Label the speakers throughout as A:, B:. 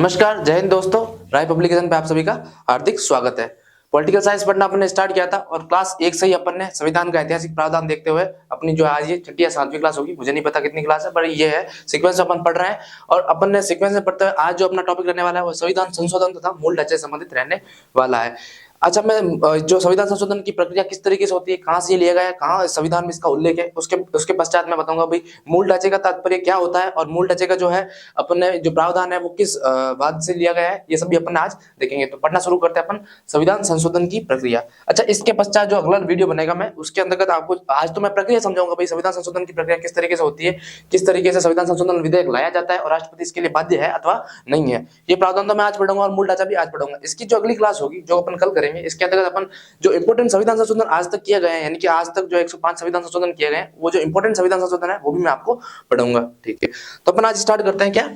A: नमस्कार, जय हिंद दोस्तों। राय पब्लिकेशन पे आप सभी का हार्दिक स्वागत है। पॉलिटिकल साइंस पढ़ना अपन ने स्टार्ट किया था और क्लास 1 से ही अपन ने संविधान का ऐतिहासिक प्रावधान देखते हुए अपनी जो आज ये छठी या 7वीं क्लास होगी, मुझे नहीं पता कितनी क्लास है, पर ये है सीक्वेंस अपन पढ़ रहे हैं। और अपन ने सीक्वेंस में पढ़ते हुए आज जो अपना टॉपिक रहने वाला है वो संविधान संशोधन तथा मूल ढांचे से संबंधित रहने वाला है। अच्छा, मैं जो संविधान संशोधन की प्रक्रिया किस तरीके से होती है, कहाँ से ये लिया गया है, कहाँ संविधान में इसका उल्लेख है, उसके उसके पश्चात मैं बताऊंगा भाई मूल ढांचे का तात्पर्य क्या होता है और मूल ढांचे का जो है अपन ने जो प्रावधान है वो किस बात से लिया गया है, ये सभी अपन आज देखेंगे। तो पढ़ना शुरू करते हैं अपन संविधान संशोधन की प्रक्रिया। अच्छा, इसके पश्चात जो अगला वीडियो बनेगा मैं उसके अंतर्गत आपको आज तो मैं प्रक्रिया समझाऊंगा भाई संविधान संशोधन की प्रक्रिया किस तरीके से होती है, किस तरीके से संविधान संशोधन विधेयक लाया जाता है और राष्ट्रपति इसके लिए बाध्य है अथवा नहीं है। ये प्रावधान तो मैं आज पढ़ूंगा और मूल ढांचा भी आज पढ़ूंगा। इसकी जो अगली क्लास होगी जो अपन कल करेंगे, इसके अंतर्गत अपन जो इंपोर्टेंट संविधान संशोधन आज तक किया गया है, यानी कि आज तक जो 105 संविधान संशोधन किए गए हैं, वो जो इंपोर्टेंट संविधान संशोधन है वो भी मैं आपको पढ़ाऊंगा। ठीक है, तो अपन आज स्टार्ट करते हैं क्या,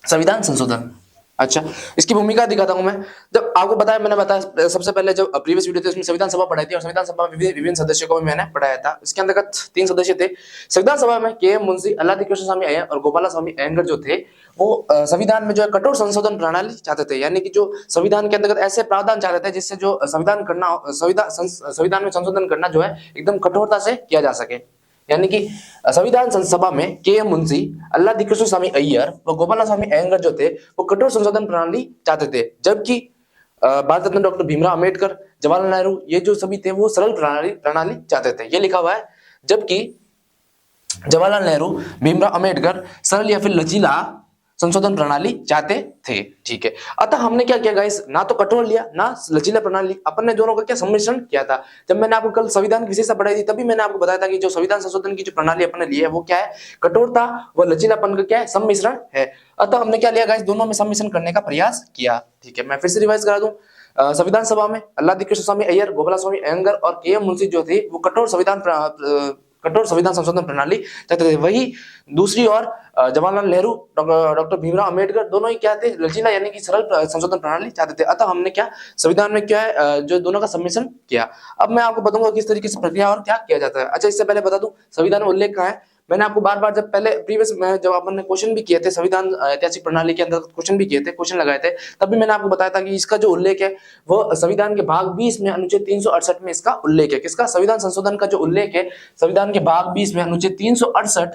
A: संविधान संशोधन। अच्छा, इसकी भूमिका दिखाता हूं मैं। जब आपको बताया, मैंने बताया सबसे पहले जो प्रीवियस वीडियो थे उसमें संविधान सभा पढ़ाई थी और संविधान सभा में विभिन्न सदस्यों को भी मैंने पढ़ाया था। इसके अंतर्गत 3 सदस्य थे संविधान सभा में, के एम मुंशी, अल्लादी कृष्ण स्वामी अय्यर और गोपाला स्वामी अयंगर जो थे वो संविधान में जो है कठोर संशोधन प्रणाली चाहते थे, यानी कि जो संविधान के अंतर्गत ऐसे प्रावधान चाहते थे जिससे जो संविधान में संशोधन करना जो है एकदम कठोरता से किया जा सके। यानी कि संविधान सभा में के एम मुंशी, अल्लादी कृष्ण स्वामी अय्यर व गोपाला स्वामी अयंगर जो थे वो कठोर संशोधन प्रणाली चाहते थे, जबकि भारत रत्न डॉक्टर भीमराव अम्बेडकर, जवाहरलाल नेहरू ये जो सभी थे वो सरल प्रणाली चाहते थे। ये लिखा हुआ है, जबकि जवाहरलाल नेहरू, भीमराव अम्बेडकर सरल या फिर लचीला संशोधन प्रणाली चाहते थे। ठीक है, अतः हमने क्या किया गाइस, ना तो कठोर लिया ना लचीला प्रणाली, अपन ने दोनों का क्या सम्मिश्रण किया था। जब मैंने आपको कल संविधान की विशेषता पढ़ाई थी तभी मैंने आपको बताया था कि जो संविधान संशोधन की जो प्रणाली अपन ने ली है वो क्या है, कठोरता व लचीलापन का क्या है, सम्मिश्रण है। अतः हमने क्या लिया गाइस, दोनों में सम्मिश्रण करने का प्रयास किया। ठीक है, मैं फिर से रिवाइज करा दूं। संविधान सभा में अल्लादी कृष्ण स्वामी अय्यर, गोपाला स्वामी अयंगर और के एम मुंशी जो थे वो कठोर संविधान संशोधन प्रणाली चाहते थे। वही दूसरी ओर जवाहरलाल नेहरू, डॉक्टर भीमराव अम्बेडकर दोनों ही क्या थे, लचीला यानी कि सरल संशोधन प्रणाली चाहते थे। अतः हमने क्या संविधान में क्या है जो दोनों का सम्मिश्रण किया। अब मैं आपको बताऊंगा किस तरीके से प्रक्रिया और क्या किया जाता है। अच्छा, इससे पहले बता दूं संविधान में उल्लेख कहाँ है। मैंने आपको बार बार जब पहले प्रीवियस में जब अपन ने क्वेश्चन भी किए थे संविधान ऐतिहासिक प्रणाली के अंदर क्वेश्चन भी किए थे, क्वेश्चन लगाए थे, तब भी मैंने आपको बताया था कि इसका जो उल्लेख है वो संविधान के भाग 20 में अनुच्छेद 368 में इसका उल्लेख है। किसका, संविधान संशोधन का जो उल्लेख है संविधान के भाग 20 में अनुच्छेद 368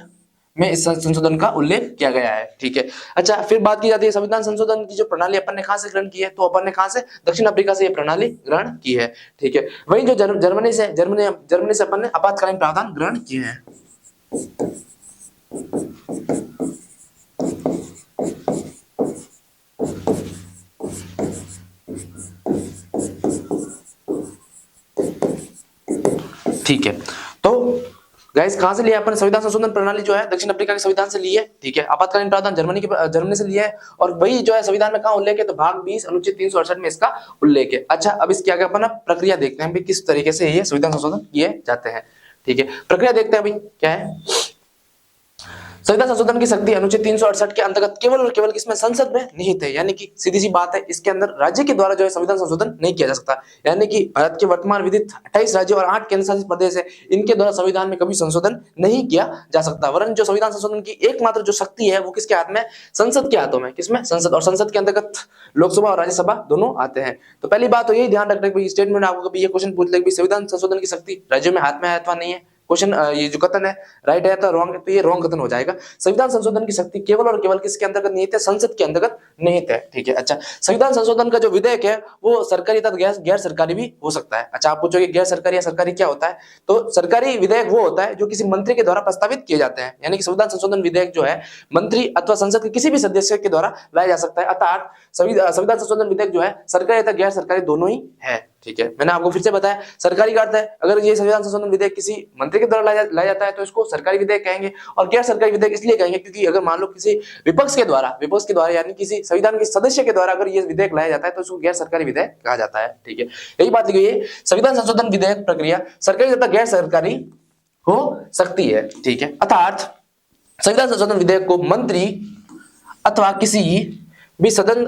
A: में इस संशोधन का उल्लेख किया गया है। ठीक है, अच्छा फिर बात की जाती है संविधान संशोधन की जो प्रणाली अपन ने कहां से ग्रहण की है, तो अपन ने कहां से, दक्षिण अफ्रीका से ये प्रणाली ग्रहण की है। ठीक है, वहीं जो जर्मनी से अपन ने आपातकालीन प्रावधान ग्रहण किए हैं। ठीक है, तो गाइस कहां से लिया अपन संविधान संशोधन प्रणाली जो है, दक्षिण अफ्रीका के संविधान से ली है। ठीक है, आपातकालीन प्रावधान जर्मनी से लिया है और वही जो है संविधान में कहां उल्लेख है, तो भाग 20 अनुच्छेद 368 में इसका उल्लेख है। अच्छा, अब इसकी आगे अपन प्रक्रिया देखते हैं भाई किस तरीके से ये संविधान संशोधन किए जाते हैं। ठीक है, प्रक्रिया देखते हैं भाई क्या है। संविधान संशोधन की शक्ति अनुच्छेद 368 के अंतर्गत केवल और केवल किसमें, संसद में निहित है। यानी कि सीधी सी बात है, इसके अंदर राज्य के द्वारा जो है संविधान संशोधन नहीं किया जा सकता। यानी कि भारत के वर्तमान विधित 28 राज्य और 8 केंद्र शासित प्रदेश है, इनके द्वारा संविधान में कभी संशोधन नहीं किया जा सकता। वरन जो संविधान संशोधन की एकमात्र जो शक्ति है वो किसके हाथ में, संसद के हाथों में। किसमें, संसद, और संसद के अंतर्गत लोकसभा और राज्यसभा दोनों आते हैं। तो पहली बात तो यही ध्यान रखना कि स्टेटमेंट आपको कभी ये क्वेश्चन पूछ ले कि संविधान संशोधन की शक्ति राज्यों में हाथ में है अथवा नहीं है, क्वेश्चन ये जो कथन है राइट है तो रॉन्ग है, तो ये रॉन्ग कथन हो जाएगा। संविधान संशोधन की शक्ति केवल और केवल किसके अंतर्गत निहित है, संसद के अंतर्गत निहित है। ठीक है, अच्छा संविधान संशोधन का जो विधेयक है वो सरकारी तथा गैर सरकारी भी हो सकता है। अच्छा, आप पूछोगे गैर सरकारी या सरकारी क्या होता है, तो सरकारी विधेयक वो होता है जो किसी मंत्री के द्वारा प्रस्तावित किए जाते हैं। यानी कि संविधान संशोधन विधेयक जो है मंत्री अथवा संसद के किसी भी सदस्य के द्वारा लाया जा सकता है। अर्थात संविधान संशोधन विधेयक जो है सरकारी तथा गैर सरकारी दोनों ही है। ठीक है, मैंने आपको फिर से बताया सरकारी का अर्थ है अगर ये संविधान संशोधन विधेयक किसी मंत्री के द्वारा लाया जाता है तो इसको सरकारी विधेयक कहेंगे, और गैर सरकारी विधेयक इसलिए कहेंगे क्योंकि अगर मान लो किसी विपक्ष के द्वारा यानी किसी संविधान के सदस्य के द्वारा अगर ये विधेयक लाया जाता है तो उसको गैर सरकारी विधेयक कहा जाता है। ठीक है, यही बात लिखी है, संविधान संशोधन विधेयक प्रक्रिया सरकारी तथा गैर सरकारी हो सकती है। ठीक है, अर्थात संविधान संशोधन विधेयक को मंत्री अथवा किसी भी सदन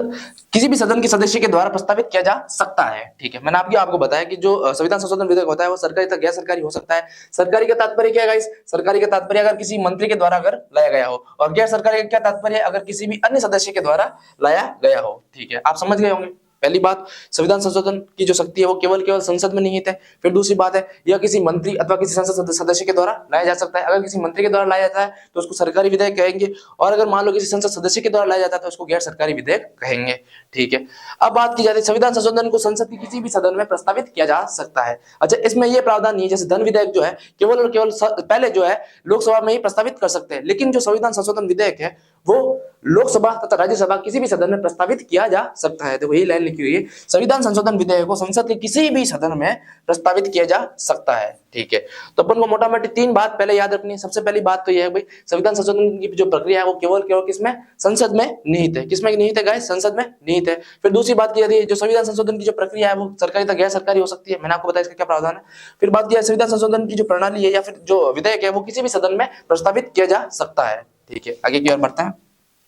A: किसी भी सदन के सदस्य के द्वारा प्रस्तावित किया जा सकता है। ठीक है, मैंने आपको बताया कि जो संविधान संशोधन विधेयक होता है वो सरकारी तथा गैर सरकारी हो सकता है। सरकारी का तात्पर्य क्या है गाइस? सरकारी का तात्पर्य अगर किसी मंत्री के द्वारा अगर लाया गया हो, और गैर सरकारी का क्या तात्पर्य है? अगर किसी भी अन्य सदस्य के द्वारा लाया गया हो। ठीक है, आप समझ गए होंगे। पहली बात, संविधान संशोधन की जो शक्ति है वो केवल संसद में निहित है। फिर दूसरी बात है, यह किसी मंत्री अथवा किसी संसद सदस्य के द्वारा लाया जा सकता है। अगर किसी मंत्री के द्वारा लाया जाता है तो उसको सरकारी विधेयक कहेंगे, और अगर मान लो किसी संसद सदस्य के द्वारा लाया जाता है तो उसको गैर सरकारी विधेयक कहेंगे। ठीक है, अब बात की जाती है संविधान संशोधन को संसद के किसी भी सदन में प्रस्तावित किया जा सकता है। अच्छा, इसमें यह प्रावधान नहीं है, जैसे धन विधेयक जो है केवल और केवल पहले जो है लोकसभा में ही प्रस्तावित कर सकते हैं, लेकिन जो संविधान संशोधन विधेयक है वो लोकसभा तथा राज्यसभा किसी भी सदन में प्रस्तावित किया जा सकता है। देखो यही लाइन लिखी हुई है, संविधान संशोधन विधेयक को संसद के किसी भी सदन में प्रस्तावित किया जा सकता है। ठीक है, तो अपन को मोटा मोटी तीन बात पहले याद रखनी है। सबसे पहली बात तो यह है भाई, संविधान संशोधन की जो प्रक्रिया है वो केवल केवल किसमें? संसद में निहित है। किसमें निहित है गाइस? संसद में निहित है। फिर दूसरी बात की जाती है जो संविधान संशोधन की जो प्रक्रिया है वो सरकारी तथा गैर सरकारी हो सकती है। मैंने आपको बताया इसका क्या प्रावधान है। फिर बात किया संविधान संशोधन की जो प्रणाली है या फिर जो विधेयक है वो किसी भी सदन में प्रस्तावित किया जा सकता है। ठीक है, आगे की ओर बढ़ते हैं।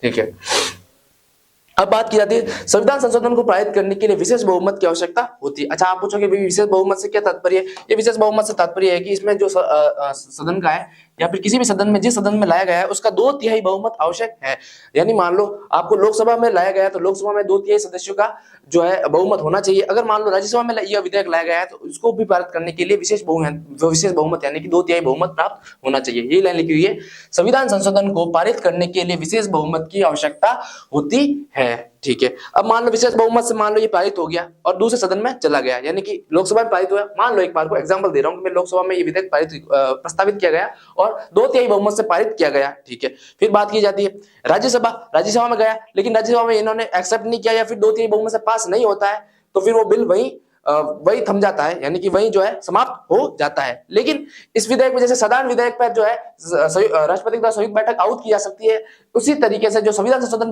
A: ठीक है, अब बात की जाती है संविधान संशोधन को पारित करने के लिए विशेष बहुमत की आवश्यकता होती है। अच्छा, आप पूछोगे विशेष बहुमत से क्या तात्पर्य है? ये विशेष बहुमत से तात्पर्य है कि इसमें जो सदन का है या फिर किसी भी सदन में जिस सदन में लाया गया है उसका 2/3 बहुमत आवश्यक है। यानी मान लो आपको लोकसभा में लाया गया है तो लोकसभा में 2/3 सदस्यों का जो है बहुमत होना चाहिए। अगर मान लो राज्यसभा में यह विधेयक लाया गया है तो उसको भी पारित करने के लिए विशेष बहुमत यानी कि 2/3 बहुमत प्राप्त होना चाहिए। यही लाइन लिखी हुई है, संविधान संशोधन को पारित करने के लिए विशेष बहुमत की आवश्यकता होती है। ठीक है, अब मान लो विशेष बहुमत से मान लो ये पारित हो गया और दूसरे सदन में चला गया, यानी कि लोकसभा में पारित हुआ। मान लो एक बार को एग्जांपल दे रहा हूं कि मैं लोकसभा में ये विधेयक प्रस्तावित किया गया और 2/3 बहुमत से पारित किया गया। ठीक है, फिर बात की जाती है राज्यसभा में गया, लेकिन राज्यसभा में इन्होंने एक्सेप्ट नहीं किया या फिर 2/3 बहुमत से पास नहीं होता है, तो फिर वो बिल वही थम जाता है, यानी कि वही जो है समाप्त हो जाता है। लेकिन इस विधेयक में जैसे साधारण विधेयक पर जो है राष्ट्रपति द्वारा संयुक्त बैठक आउट की जा सकती है, उसी तरीके से जो संविधान संशोधन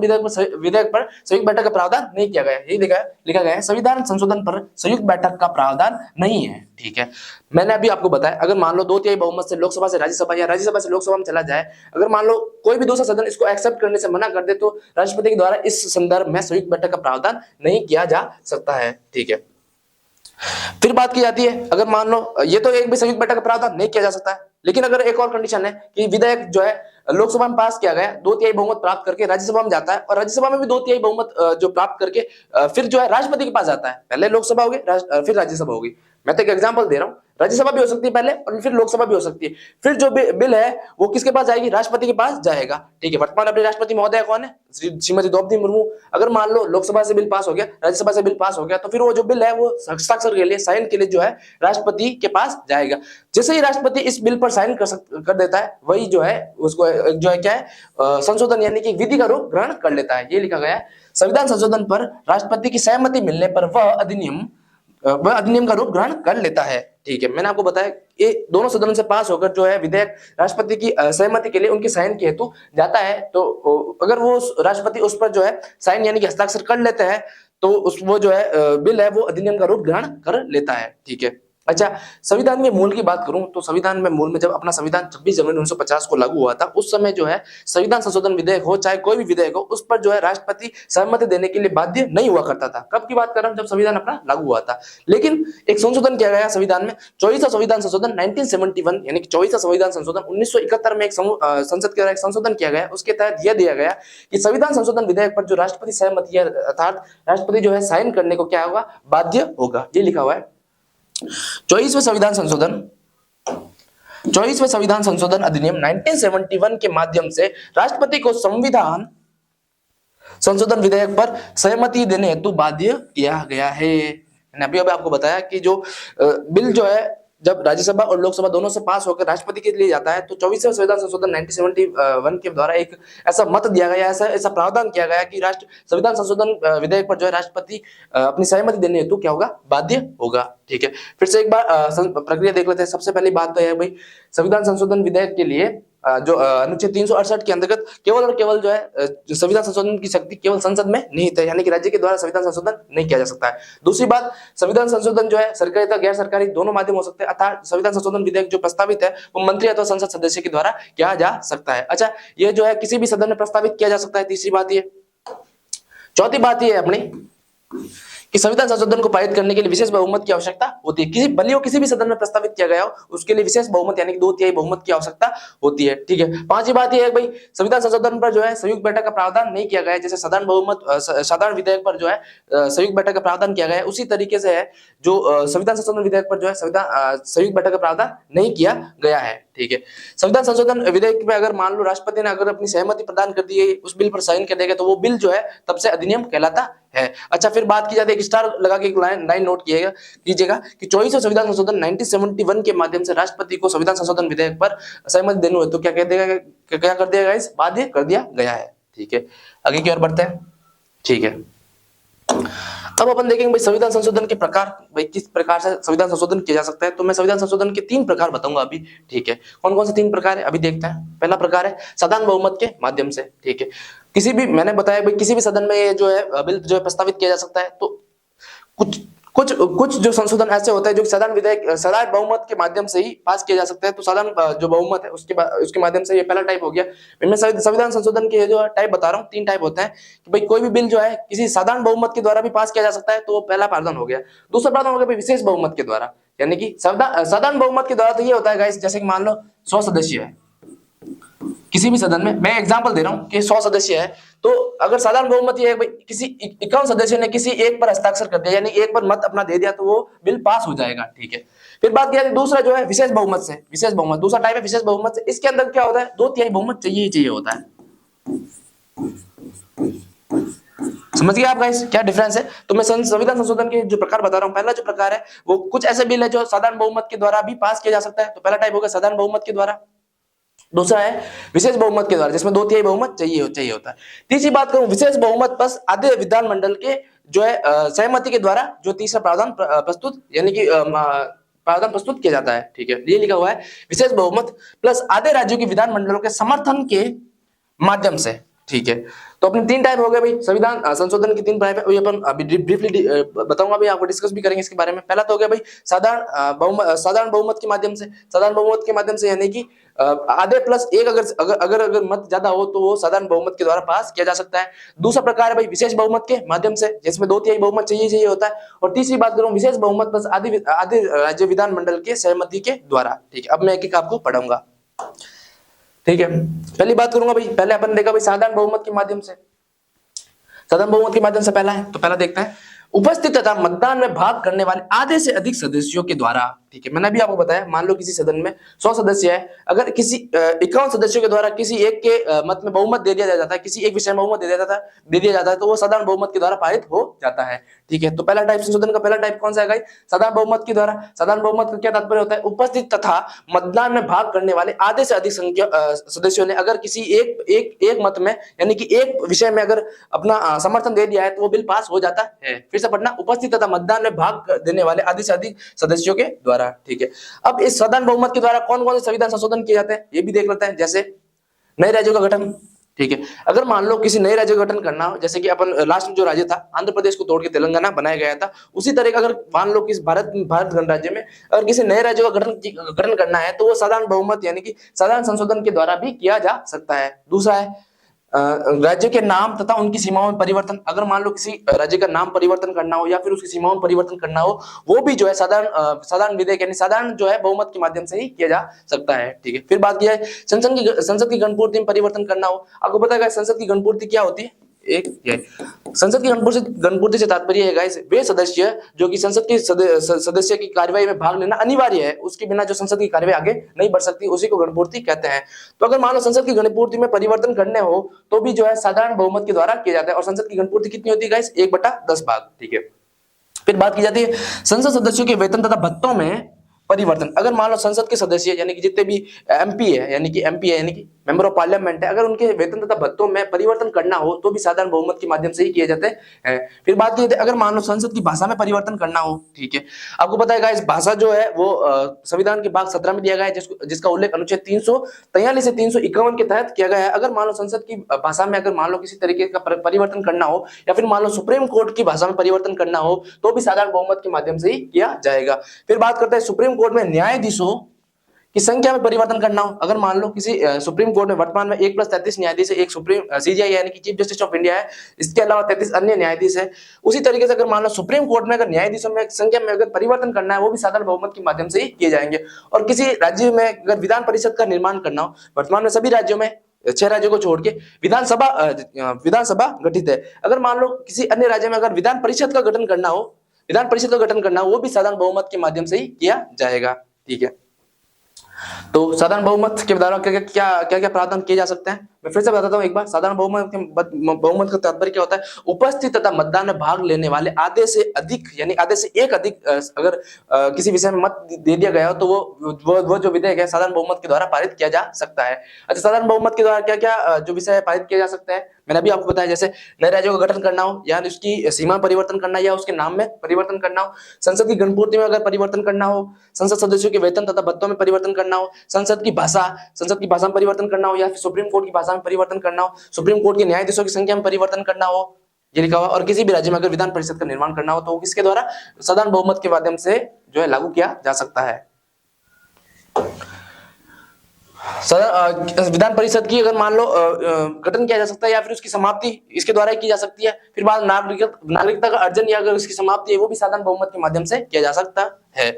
A: विधेयक पर संयुक्त बैठक का प्रावधान नहीं किया गया। यही लिखा गया है, संविधान संशोधन पर संयुक्त बैठक का प्रावधान नहीं है। ठीक है, मैंने अभी आपको बताया अगर मान लो 2/3 बहुमत से लोकसभा से राज्यसभा या राज्यसभा से लोकसभा में चला जाए, अगर मान लो कोई भी दूसरा सदन इसको एक्सेप्ट करने से मना कर दे तो राष्ट्रपति के द्वारा इस संदर्भ में संयुक्त बैठक का प्रावधान नहीं किया जा सकता है। ठीक है, फिर बात की जाती है अगर मान लो ये तो एक भी संयुक्त बैठक का प्रावधान नहीं किया जा सकता है, लेकिन अगर एक और कंडीशन है कि विधेयक जो है लोकसभा में पास किया गया 2/3 बहुमत प्राप्त करके राज्यसभा में जाता है और राज्यसभा में भी 2/3 बहुमत जो प्राप्त करके फिर जो है राष्ट्रपति के पास जाता है। पहले लोकसभा होगी फिर राज्यसभा होगी। मैं तो एक एग्जांपल दे रहा हूं, राज्यसभा भी हो सकती है पहले और फिर लोकसभा भी हो सकती है। फिर जो बिल है वो किसके पास जाएगी? राष्ट्रपति के पास जाएगा। ठीक है, वर्तमान अपने राष्ट्रपति महोदय कौन है? श्रीमती द्रौपदी मुर्मू। अगर मान लो लोकसभा से बिल पास हो गया, राज्यसभा से बिल पास हो गया, तो फिर वो जो बिल है वो हस्ताक्षर के लिए साइन के लिए जो है राष्ट्रपति के पास जाएगा। जैसे ही राष्ट्रपति इस बिल पर साइन कर देता है, वही जो है उसको जो है क्या है संशोधन यानी कि विधि का रूप ग्रहण कर लेता है। ये लिखा गया है, संविधान संशोधन पर राष्ट्रपति की सहमति मिलने पर वह अधिनियम का रूप ग्रहण कर लेता है। ठीक है, मैंने आपको बताया ये दोनों सदनों से पास होकर जो है विधेयक राष्ट्रपति की सहमति के लिए उनकी साइन के हेतु जाता है, तो अगर वो राष्ट्रपति उस पर जो है साइन यानी कि हस्ताक्षर कर लेते हैं तो वो जो है बिल है वो अधिनियम का रूप ग्रहण कर लेता है। ठीक है, अच्छा, संविधान के मूल की बात करूं तो संविधान में मूल में जब अपना संविधान 26 जनवरी 1950 को लागू हुआ था, उस समय जो है संविधान संशोधन विधेयक हो चाहे कोई भी विधेयक हो, उस पर जो है राष्ट्रपति सहमति देने के लिए बाध्य नहीं हुआ करता था। कब की बात कर रहा हूं? जब संविधान अपना लागू हुआ था। लेकिन एक संशोधन किया गया संविधान में, 24वां संविधान संशोधन 1971 यानी कि 24वां संविधान संशोधन 1971 में एक संसद के द्वारा एक संशोधन किया गया। उसके तहत यह दिया गया कि संविधान संशोधन विधेयक पर जो राष्ट्रपति सहमति है अर्थात राष्ट्रपति जो है साइन करने को क्या होगा? बाध्य होगा। ये लिखा हुआ है। 24वें संविधान संशोधन अधिनियम 1971 के माध्यम से राष्ट्रपति को संविधान संशोधन विधेयक पर सहमति देने हेतु बाध्य किया गया है। मैंने अभी आपको बताया कि जो बिल जो है जब राज्यसभा और लोकसभा दोनों से पास होकर राष्ट्रपति के लिए जाता है, तो 24वें संविधान संशोधन 1971 के द्वारा एक ऐसा मत दिया गया, ऐसा प्रावधान किया गया कि संविधान संशोधन विधेयक पर जो है राष्ट्रपति अपनी सहमति देने हेतु क्या होगा? बाध्य होगा। ठीक है, फिर से एक बार प्रक्रिया देख लेते हैं। सबसे पहली बात तो है भाई, संविधान संशोधन विधेयक के लिए जो अनुच्छेद 368 के अंतर्गत केवल और केवल जो है संविधान संशोधन की शक्ति केवल संसद में निहित है, यानी कि राज्य के द्वारा संविधान संशोधन नहीं किया जा सकता है। दूसरी बात, संविधान संशोधन जो है सरकारी तथा गैर सरकारी दोनों माध्यम हो सकते हैं, अर्थात संविधान संशोधन विधेयक जो प्रस्तावित है वो मंत्री अथवा संसद सदस्य के द्वारा किया जा सकता है। अच्छा, ये जो है किसी भी सदन में प्रस्तावित किया जा सकता है। तीसरी बात ये चौथी बात ये है अपनी कि संविधान संशोधन को पारित करने के लिए विशेष बहुमत की आवश्यकता होती है। किसी भले हो किसी भी सदन में प्रस्तावित किया गया हो, उसके लिए विशेष बहुमत यानी कि 2/3 बहुमत की आवश्यकता होती है। ठीक है। पांचवी बात यह है भाई, संविधान संशोधन पर जो है संयुक्त बैठक का प्रावधान नहीं किया गया है। जैसे साधारण बहुमत साधारण विधेयक पर जो है संयुक्त बैठक का प्रावधान किया गया है, उसी तरीके से है जो संविधान संशोधन विधेयक पर जो है संयुक्त बैठक का प्रावधान नहीं किया गया है। ठीक है। संविधान संशोधन विधेयक में अगर मान लो राष्ट्रपति ने अगर अपनी सहमति प्रदान कर दी है, उस बिल पर साइन कर देगा, तो वो बिल जो है तब से अधिनियम कहलाता है। अच्छा, फिर बात की जाती है, एक स्टार लगा के एक लाइन नोट कीजिएगा कि 24वें संविधान संशोधन 1971 के माध्यम से राष्ट्रपति को संविधान संशोधन विधेयक पर सहमति देनी हो तो क्या कह देगा, क्या कर दिया इस बाध्य कर दिया गया है। ठीक है। आगे की ओर बढ़ते हैं। ठीक है। अब अपन देखेंगे भाई संविधान संशोधन के प्रकार, भाई किस प्रकार से संविधान संशोधन किया जा सकता है। तो मैं संविधान संशोधन के 3 प्रकार बताऊंगा अभी। ठीक है। कौन कौन से 3 प्रकार है अभी देखते हैं। पहला प्रकार है साधारण बहुमत के माध्यम से। ठीक है। किसी भी, मैंने बताया भाई किसी भी सदन में ये जो है बिल जो है प्रस्तावित किया जा सकता है। तो कुछ कुछ जो संशोधन ऐसे होते हैं जो साधारण विधेयक साधारण बहुमत के माध्यम से ही पास किया जा सकता है। तो साधारण जो बहुमत है उसके माध्यम से, ये पहला टाइप हो गया। मैं संविधान संशोधन के जो टाइप बता रहा हूँ, 3 टाइप होते हैं कि भाई कोई भी बिल जो है किसी साधारण बहुमत के द्वारा भी पास किया जा सकता है, तो वो पहला प्रावधान हो गया। दूसरा प्रावधान हो गया विशेष बहुमत के द्वारा, यानी कि साधारण बहुमत के द्वारा तो ये होता है गाइस, जैसे कि मान लो 100 सदस्य है किसी भी सदन में, मैं एग्जांपल दे रहा हूं कि 100 सदस्य है, तो अगर साधारण बहुमत ये है भाई किसी 51 सदस्य ने किसी एक पर हस्ताक्षर कर दिया, यानी एक पर मत अपना दे दिया, तो वो बिल पास हो जाएगा। ठीक है। फिर बात किया दूसरा जो है विशेष बहुमत से। विशेष बहुमत दूसरा टाइप है विशेष बहुमत से। इसके अंदर क्या होता है, 2/3 बहुमत चाहिए ही चाहिए होता है। समझ गए आप गाइस क्या डिफरेंस है। तो मैं संविधान संशोधन के जो प्रकार बता रहा हूं, पहला जो प्रकार है वो कुछ ऐसे बिल है जो साधारण बहुमत के द्वारा भी पास किया जा सकता है। तो पहला टाइप होगा साधारण बहुमत के द्वारा। दूसरा है विशेष बहुमत के द्वारा, जिसमें 2/3 बहुमत चाहिए होता है। तीसरी बात करूं, विशेष बहुमत बस आधे विधानमंडल के जो है सहमति के द्वारा जो तीसरा प्रावधान प्रस्तुत, यानी कि प्रावधान प्रस्तुत किया जाता है। ठीक है। ये लिखा हुआ है विशेष बहुमत प्लस आधे राज्यों के विधानमंडलों के समर्थन के माध्यम से। ठीक है। तो अपने 3 टाइप हो गए भाई संविधान संशोधन की 3 टाइप है, ये अपन अभी ब्रीफली बताऊंगा, भाई आपको डिस्कस भी करेंगे इसके बारे में। पहला तो हो गया भाई साधारण बहुमत के माध्यम से। साधारण बहुमत के माध्यम से यानी कि आधे प्लस एक, अगर मत ज्यादा हो तो वो साधारण बहुमत के द्वारा पास किया जा सकता है। दूसरा प्रकार है भाई विशेष बहुमत के माध्यम से, जिसमें 2/3 बहुमत चाहिए होता है। और तीसरी बात करूं विशेष बहुमत प्लस आधे राज्य विधानमंडल के सहमति के द्वारा। ठीक है। अब मैं एक एक आपको पढ़ाऊंगा। ठीक है। पहली बात करूंगा भाई, पहले अपन देखा भाई साधारण बहुमत के माध्यम से। साधारण बहुमत के माध्यम से पहला है, तो पहला देखते हैं उपस्थित तथा मतदान में भाग करने वाले आधे से अधिक सदस्यों के द्वारा। ठीक है। मैंने भी आपको बताया, मान लो किसी सदन में 100 सदस्य है, अगर किसी 51 सदस्यों के द्वारा किसी एक के मत में बहुमत दे दिया जाता है, किसी एक विषय में बहुमत दे दिया जाता है, तो वो साधारण बहुमत के द्वारा पारित हो जाता है। ठीक है। तो पहला टाइप संशोधन का पहला टाइप कौन सा है? साधारण बहुमत के द्वारा। साधारण बहुमत का क्या तात्पर्य होता है? उपस्थित तथा मतदान में भाग करने वाले आधे से अधिक संख्या सदस्यों ने अगर किसी एक मत में, यानी कि एक विषय में अगर अपना समर्थन दे दिया है, तो वो बिल पास हो जाता है। फिर से पढ़ना, उपस्थित तथा मतदान में भाग देने वाले आधे से अधिक सदस्यों के द्वारा। ठीक है। अब इस साधारण बहुमत के द्वारा कौन कौन से संविधान संशोधन किए जाते हैं ये भी देख लेते हैं। जैसे नए राज्यों का गठन। ठीक है। अगर मान लो किसी नए राज्य का गठन करना हो, जैसे कि अपन लास्ट में जो राज्य था आंध्र प्रदेश को तोड़ के तेलंगाना बनाया गया था, उसी तरह का अगर मान लो कि भारत गणराज्य में अगर किसी नए राज्य का गठन करना है, तो वो साधारण बहुमत यानी कि साधारण संशोधन के द्वारा भी किया जा सकता है। दूसरा है राज्य के नाम तथा उनकी सीमाओं में परिवर्तन। अगर मान लो किसी राज्य का नाम परिवर्तन करना हो या फिर उसकी सीमाओं में परिवर्तन करना हो, वो भी जो है साधारण विधेयक यानी साधारण जो है बहुमत के माध्यम से ही किया जा सकता है। ठीक है। फिर बात किया है संसद की गणपूर्ति में परिवर्तन करना हो। आपको पता है संसद की गणपूर्ति क्या होती है? एक ये संसद की गणपूर्ति से तात्पर्य है गाइस, वे सदस्य जो कि संसद के सदस्य की कार्यवाही में भाग लेना अनिवार्य है, उसके बिना जो संसद की कार्यवाही आगे नहीं बढ़ सकती, उसी को गणपूर्ति कहते हैं। तो अगर मान लो संसद की गणपूर्ति में परिवर्तन करने हो, तो भी जो है साधारण बहुमत के द्वारा किया जाता है। और संसद की गणपूर्ति कितनी होती है गाइस? 1/10 भाग। ठीक है। फिर बात की जाती है संसद सदस्यों के वेतन तथा भत्तों में परिवर्तन। अगर मान लो संसद के सदस्य यानी कि जितने भी एमपी है यानी कि मेंबर ऑफ पार्लियामेंट है, अगर उनके वेतन तथा भत्तों में परिवर्तन करना हो, तो भी साधारण बहुमत के माध्यम से ही किए जाते हैं। फिर बात की अगर मान लो संसद की भाषा में परिवर्तन करना हो। ठीक है। आपको पता है इस भाषा जो है वो संविधान के भाग 17 में दिया गया है, जिसका उल्लेख अनुच्छेद 343 से 351 के तहत किया गया है। अगर मान लो संसद की भाषा में अगर मान लो किसी तरीके का परिवर्तन करना हो, या फिर मान लो सुप्रीम कोर्ट की भाषा में परिवर्तन करना हो, तो भी साधारण बहुमत के माध्यम से ही किया जाएगा। फिर बात करते हैं सुप्रीम कोर्ट में न्यायाधीशों कि संख्या में परिवर्तन करना हो, अगर मान लो किसी सुप्रीम कोर्ट में वर्तमान में 1+33 न्यायाधीश है, एक सुप्रीम सीजीआई यानी कि चीफ जस्टिस ऑफ इंडिया है, इसके अलावा 33 अन्य न्यायाधीश है। उसी तरीके से अगर मान लो सुप्रीम कोर्ट में अगर न्यायाधीशों में संख्या में अगर परिवर्तन करना है, वो भी साधारण बहुमत के माध्यम से ही किए जाएंगे। और किसी राज्य में अगर विधान परिषद का निर्माण करना हो, वर्तमान में सभी राज्यों में 6 राज्यों को छोड़ के विधानसभा गठित है। अगर मान लो किसी अन्य राज्य में अगर विधान परिषद का गठन करना हो, वो भी साधारण बहुमत के माध्यम से ही किया जाएगा। ठीक है, तो साधारण बहुमत के द्वारा क्या प्रावधान किए जा सकते हैं, मैं फिर से बताता हूं एक बार। साधारण बहुमत का तात्पर्य क्या होता है? उपस्थित तथा मतदान में भाग लेने वाले आधे से अधिक यानी आधे से एक अधिक अगर किसी विषय में मत दे दिया गया हो तो वो जो विधेयक है साधारण बहुमत के द्वारा पारित किया जा सकता है। अच्छा, साधारण बहुमत के द्वारा क्या क्या जो विषय पारित किया जा सकता है, मैंने अभी आपको बताया, जैसे नए राज्यों का गठन करना हो या उसकी सीमा परिवर्तन करना या उसके नाम में परिवर्तन करना हो, संसद की गणपूर्ति में अगर परिवर्तन करना हो, संसद सदस्यों के वेतन तथा भत्तों में परिवर्तन करना हो, संसद की भाषा में परिवर्तन करना हो, या फिर सुप्रीम कोर्ट की भाषा में परिवर्तन करना हो, सुप्रीम कोर्ट के न्यायाधीशों की संख्या में परिवर्तन करना हो, ये लिखा हुआ। और किसी भी राज्य में अगर विधान परिषद का निर्माण करना हो तो किसके द्वारा? साधारण बहुमत के माध्यम से जो है लागू किया जा सकता है। विधान परिषद की अगर मान लो गठन किया जा सकता है या फिर उसकी समाप्ति इसके द्वारा ही की जा सकती है। फिर बाद नागरिकता का अर्जन या अगर उसकी समाप्ति है वो भी साधारण बहुमत के माध्यम से किया जा सकता है।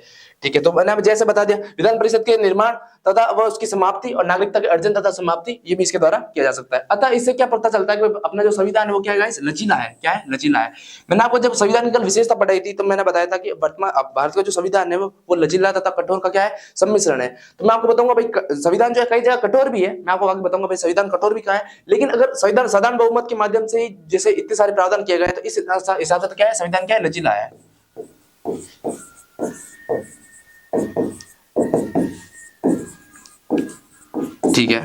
A: ठीक है, तो मैंने जैसे बता दिया, विधान परिषद के निर्माण तथा वह उसकी समाप्ति और नागरिकता के अर्जन तथा समाप्ति ये भी इसके द्वारा किया जा सकता है। अतः इससे क्या पता चलता है कि अपना जो संविधान है वो क्या है गाइस? लचीला है। क्या है? लचीला है। मैंने आपको जब संविधान की कल विशेषता पढ़ाई थी तो मैंने बताया था कि वर्तमान भारत का जो संविधान है वो लचीला तथा कठोर का क्या है? सम्मिश्रण है। तो मैं आपको बताऊंगा भाई संविधान जो है कई जगह कठोर भी है, मैं आपको आगे बताऊंगा भाई संविधान कठोर भी कहाँ है। लेकिन अगर संविधान साधारण बहुमत के माध्यम से जैसे इतने सारे प्रावधान किए गए तो इस हिसाब से तो क्या है? संविधान क्या है? लचीला है। ठीक है,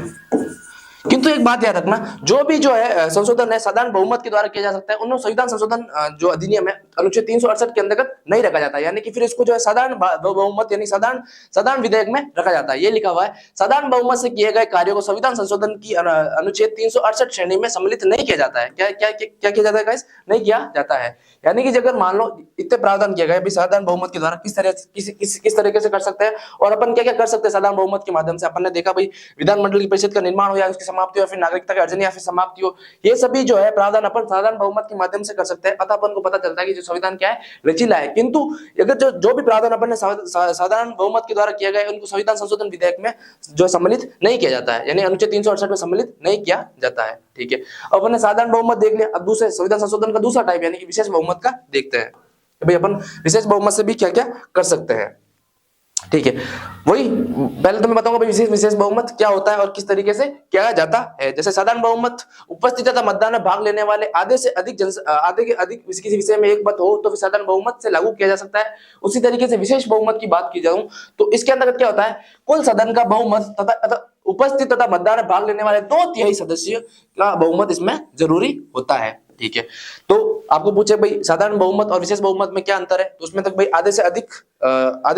A: किंतु एक बात याद रखना, जो भी जो है संशोधन है साधारण बहुमत के द्वारा किया जा सकता है, उनमें संविधान संशोधन जो अधिनियम है अनुच्छेद 368 के अंतर्गत नहीं रखा जाता है, यानी कि फिर इसको जो है साधारण बहुमत यानी साधारण विधेयक में रखा जाता है। ये लिखा हुआ है, साधारण बहुमत से किए गए कार्यों को संविधान संशोधन की अनुच्छेद 368 श्रेणी में सम्मिलित नहीं किया जाता है। क्या क्या क्या किया जाता है गाइस? नहीं किया जाता है। यानी कि अगर मान लो इतने प्रावधान किए गए साधारण बहुमत के द्वारा किस तरीके से कर सकते हैं और अपन क्या क्या कर सकते हैं साधारण बहुमत के माध्यम से। अपन ने देखा भाई विधानमंडल की परिषद का निर्माण हो या उसकी समाप्ति हो, फिर नागरिकता के अर्जन या फिर समाप्ति हो, ये सभी जो है प्रावधान अपन साधारण बहुमत के माध्यम से कर सकते हैं। अतः अपन को पता चलता है कि जो संविधान क्या है? लचीला है। किंतु अगर जो भी प्रावधान अपन ने साधारण बहुमत के द्वारा किया गया उनको संविधान संशोधन विधेयक में जो सम्मिलित नहीं किया जाता है, यानी अनुच्छेद 368 में सम्मिलित नहीं किया जाता है। ठीक है, अब अपन ने साधारण बहुमत देख लिया, अब दूसरे संविधान संशोधन का दूसरा टाइप यानी कि विशेष बहुमत का देखते हैं। भाई अपन विशेष बहुमत से भी क्या क्या कर सकते हैं। ठीक है, वही पहले तो मैं बताऊंगा भाई विशेष बहुमत क्या होता है और किस तरीके से किया जाता है। जैसे साधारण बहुमत उपस्थित तथा मतदान में भाग लेने वाले आधे से अधिक आधे के अधिक किसी विषय में एक मत हो तो साधारण बहुमत से लागू किया जा सकता है। उसी तरीके से विशेष बहुमत की बात की जाऊं तो इसके अंतर्गत क्या होता है? कुल सदन का बहुमत तथा उपस्थित तथा मतदान में भाग लेने वाले 2/3 सदस्य का बहुमत इसमें जरूरी होता है। ठीक है, तो आपको पूछे भाई साधारण बहुमत और विशेष बहुमत में क्या अंतर है, तो उसमें तक भाई आधे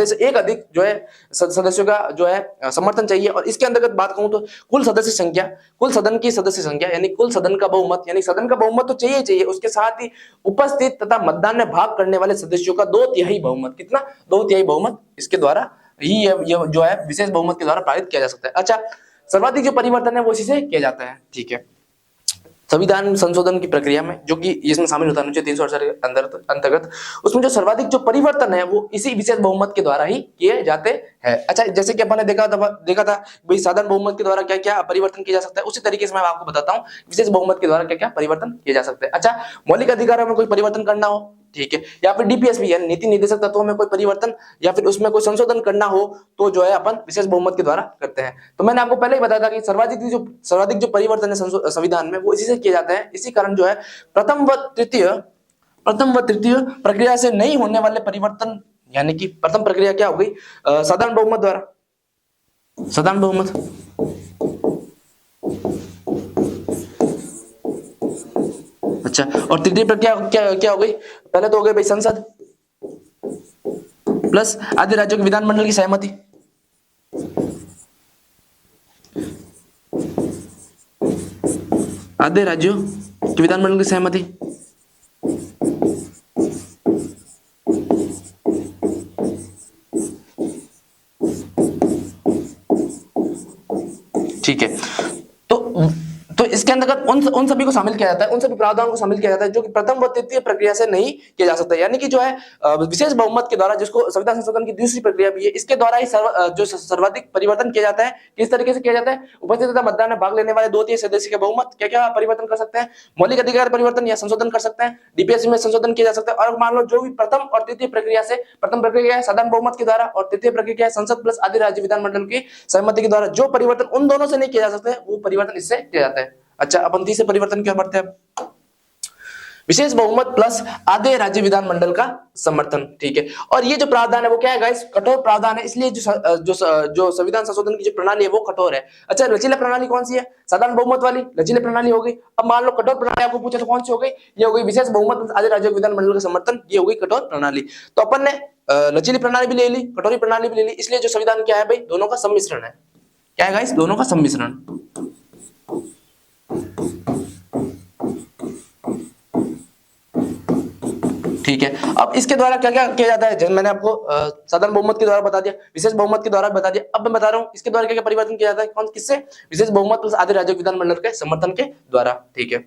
A: से एक अधिक जो है सदस्यों का जो है समर्थन चाहिए। और इसके अंतर्गत बात कहूं तो कुल सदन की सदस्य संख्या यानी कुल सदन का बहुमत, यानी सदन का बहुमत तो चाहिए, उसके साथ ही उपस्थित तथा मतदान में भाग करने वाले सदस्यों का 2/3 बहुमत। कितना? 2/3 बहुमत इसके द्वारा ही ये जो है विशेष बहुमत के द्वारा पारित किया जा सकता है। अच्छा, सर्वाधिक जो परिवर्तन है वो इसी से किया जाता है। ठीक है, संविधान संशोधन की प्रक्रिया में जो कि इसमें शामिल होता है अनुच्छेद 368 के अंतर्गत, उसमें जो सर्वाधिक जो परिवर्तन है वो इसी विशेष बहुमत के द्वारा ही किए जाते हैं। अच्छा, जैसे कि अपन ने देखा था भाई साधारण बहुमत के द्वारा क्या क्या परिवर्तन किया जा सकता है, उसी तरीके से मैं आपको बताता हूँ विशेष बहुमत के द्वारा क्या क्या परिवर्तन किए जा सकते हैं। अच्छा, मौलिक अधिकारों में कोई परिवर्तन करना हो, ठीक है, या फिर डीपीएसपी यानी नीति निर्देशक तत्वों में कोई परिवर्तन या फिर उसमें कोई संशोधन करना हो तो जो है अपन विशेष बहुमत के द्वारा करते हैं। तो मैंने आपको पहले ही बताया था कि सर्वाधिक जो परिवर्तन है संविधान में वो इसी से किए जाते हैं। इसी कारण जो है प्रथम व तृतीय प्रक्रिया से नहीं होने वाले परिवर्तन, यानी कि प्रथम प्रक्रिया क्या हो गई? साधारण बहुमत द्वारा, साधारण बहुमत। अच्छा, और तृतीय प्रक्रिया क्या हो गई? पहले तो हो गई भाई संसद प्लस आधे राज्यों के विधानमंडल की सहमति, आधे राज्यों के विधानमंडल की सहमति, ठीक है। तो इसके अंतर्गत उन सभी को शामिल किया जाता है, उन सभी प्रावधानों को शामिल किया जाता है जो कि प्रथम व तृतीय प्रक्रिया से नहीं किया जा सकता, यानी कि जो है विशेष बहुमत के द्वारा, जिसको संविधान संशोधन की दूसरी प्रक्रिया भी है, इसके द्वारा ही जो सर्वाधिक परिवर्तन किया जाता है। किस तरीके से किया जाता है? उपस्थित तथा मतदान में भाग लेने वाले 2/3 सदस्य के बहुमत क्या क्या परिवर्तन कर सकते हैं? मौलिक अधिकार परिवर्तन या संशोधन कर सकते हैं, डीपीएससी में संशोधन किया जा सकता है। और मान लो जो भी प्रथम और तृतीय प्रक्रिया से, प्रथम प्रक्रिया है साधारण बहुमत के द्वारा और तृतीय प्रक्रिया है संसद प्लस आदि राज्य विधानमंडल की सहमति के द्वारा, जो परिवर्तन उन दोनों से नहीं किया जा सकता है वो परिवर्तन इससे किया जाता है। अच्छा, अपन तीसरे परिवर्तन क्या बढ़ते हैं? विशेष बहुमत प्लस आधे राज्य विधानमंडल का समर्थन। ठीक है, और ये जो प्रावधान है वो क्या है गाइस? कठोर प्रावधान है, इसलिए जो संविधान संशोधन की जो प्रणाली है वो कठोर है। अच्छा, लचीला प्रणाली कौन सी है? साधारण बहुमत वाली लचीली प्रणाली हो गई। अब मान लो कठोर प्रणाली आपको पूछे तो कौन सी हो गई? ये हो गई विशेष बहुमत प्लस आधे राज्य विधानमंडल का समर्थन, ये हो गई कठोर प्रणाली। तो अपन ने लचीली प्रणाली भी ले ली, कठोरी प्रणाली भी ले ली, इसलिए जो संविधान क्या है भाई? दोनों का सम्मिश्रण है। क्या है गाइस? दोनों का सम्मिश्रण। ठीक है, अब इसके द्वारा क्या क्या किया जाता है? जैसे मैंने आपको साधारण बहुमत के द्वारा बता दिया, विशेष बहुमत के द्वारा बता दिया, अब मैं बता रहा हूं इसके द्वारा क्या क्या परिवर्तन किया जाता है। कौन किससे? विशेष बहुमत प्लस आधे राज्य विधानमंडल के समर्थन के द्वारा। ठीक है,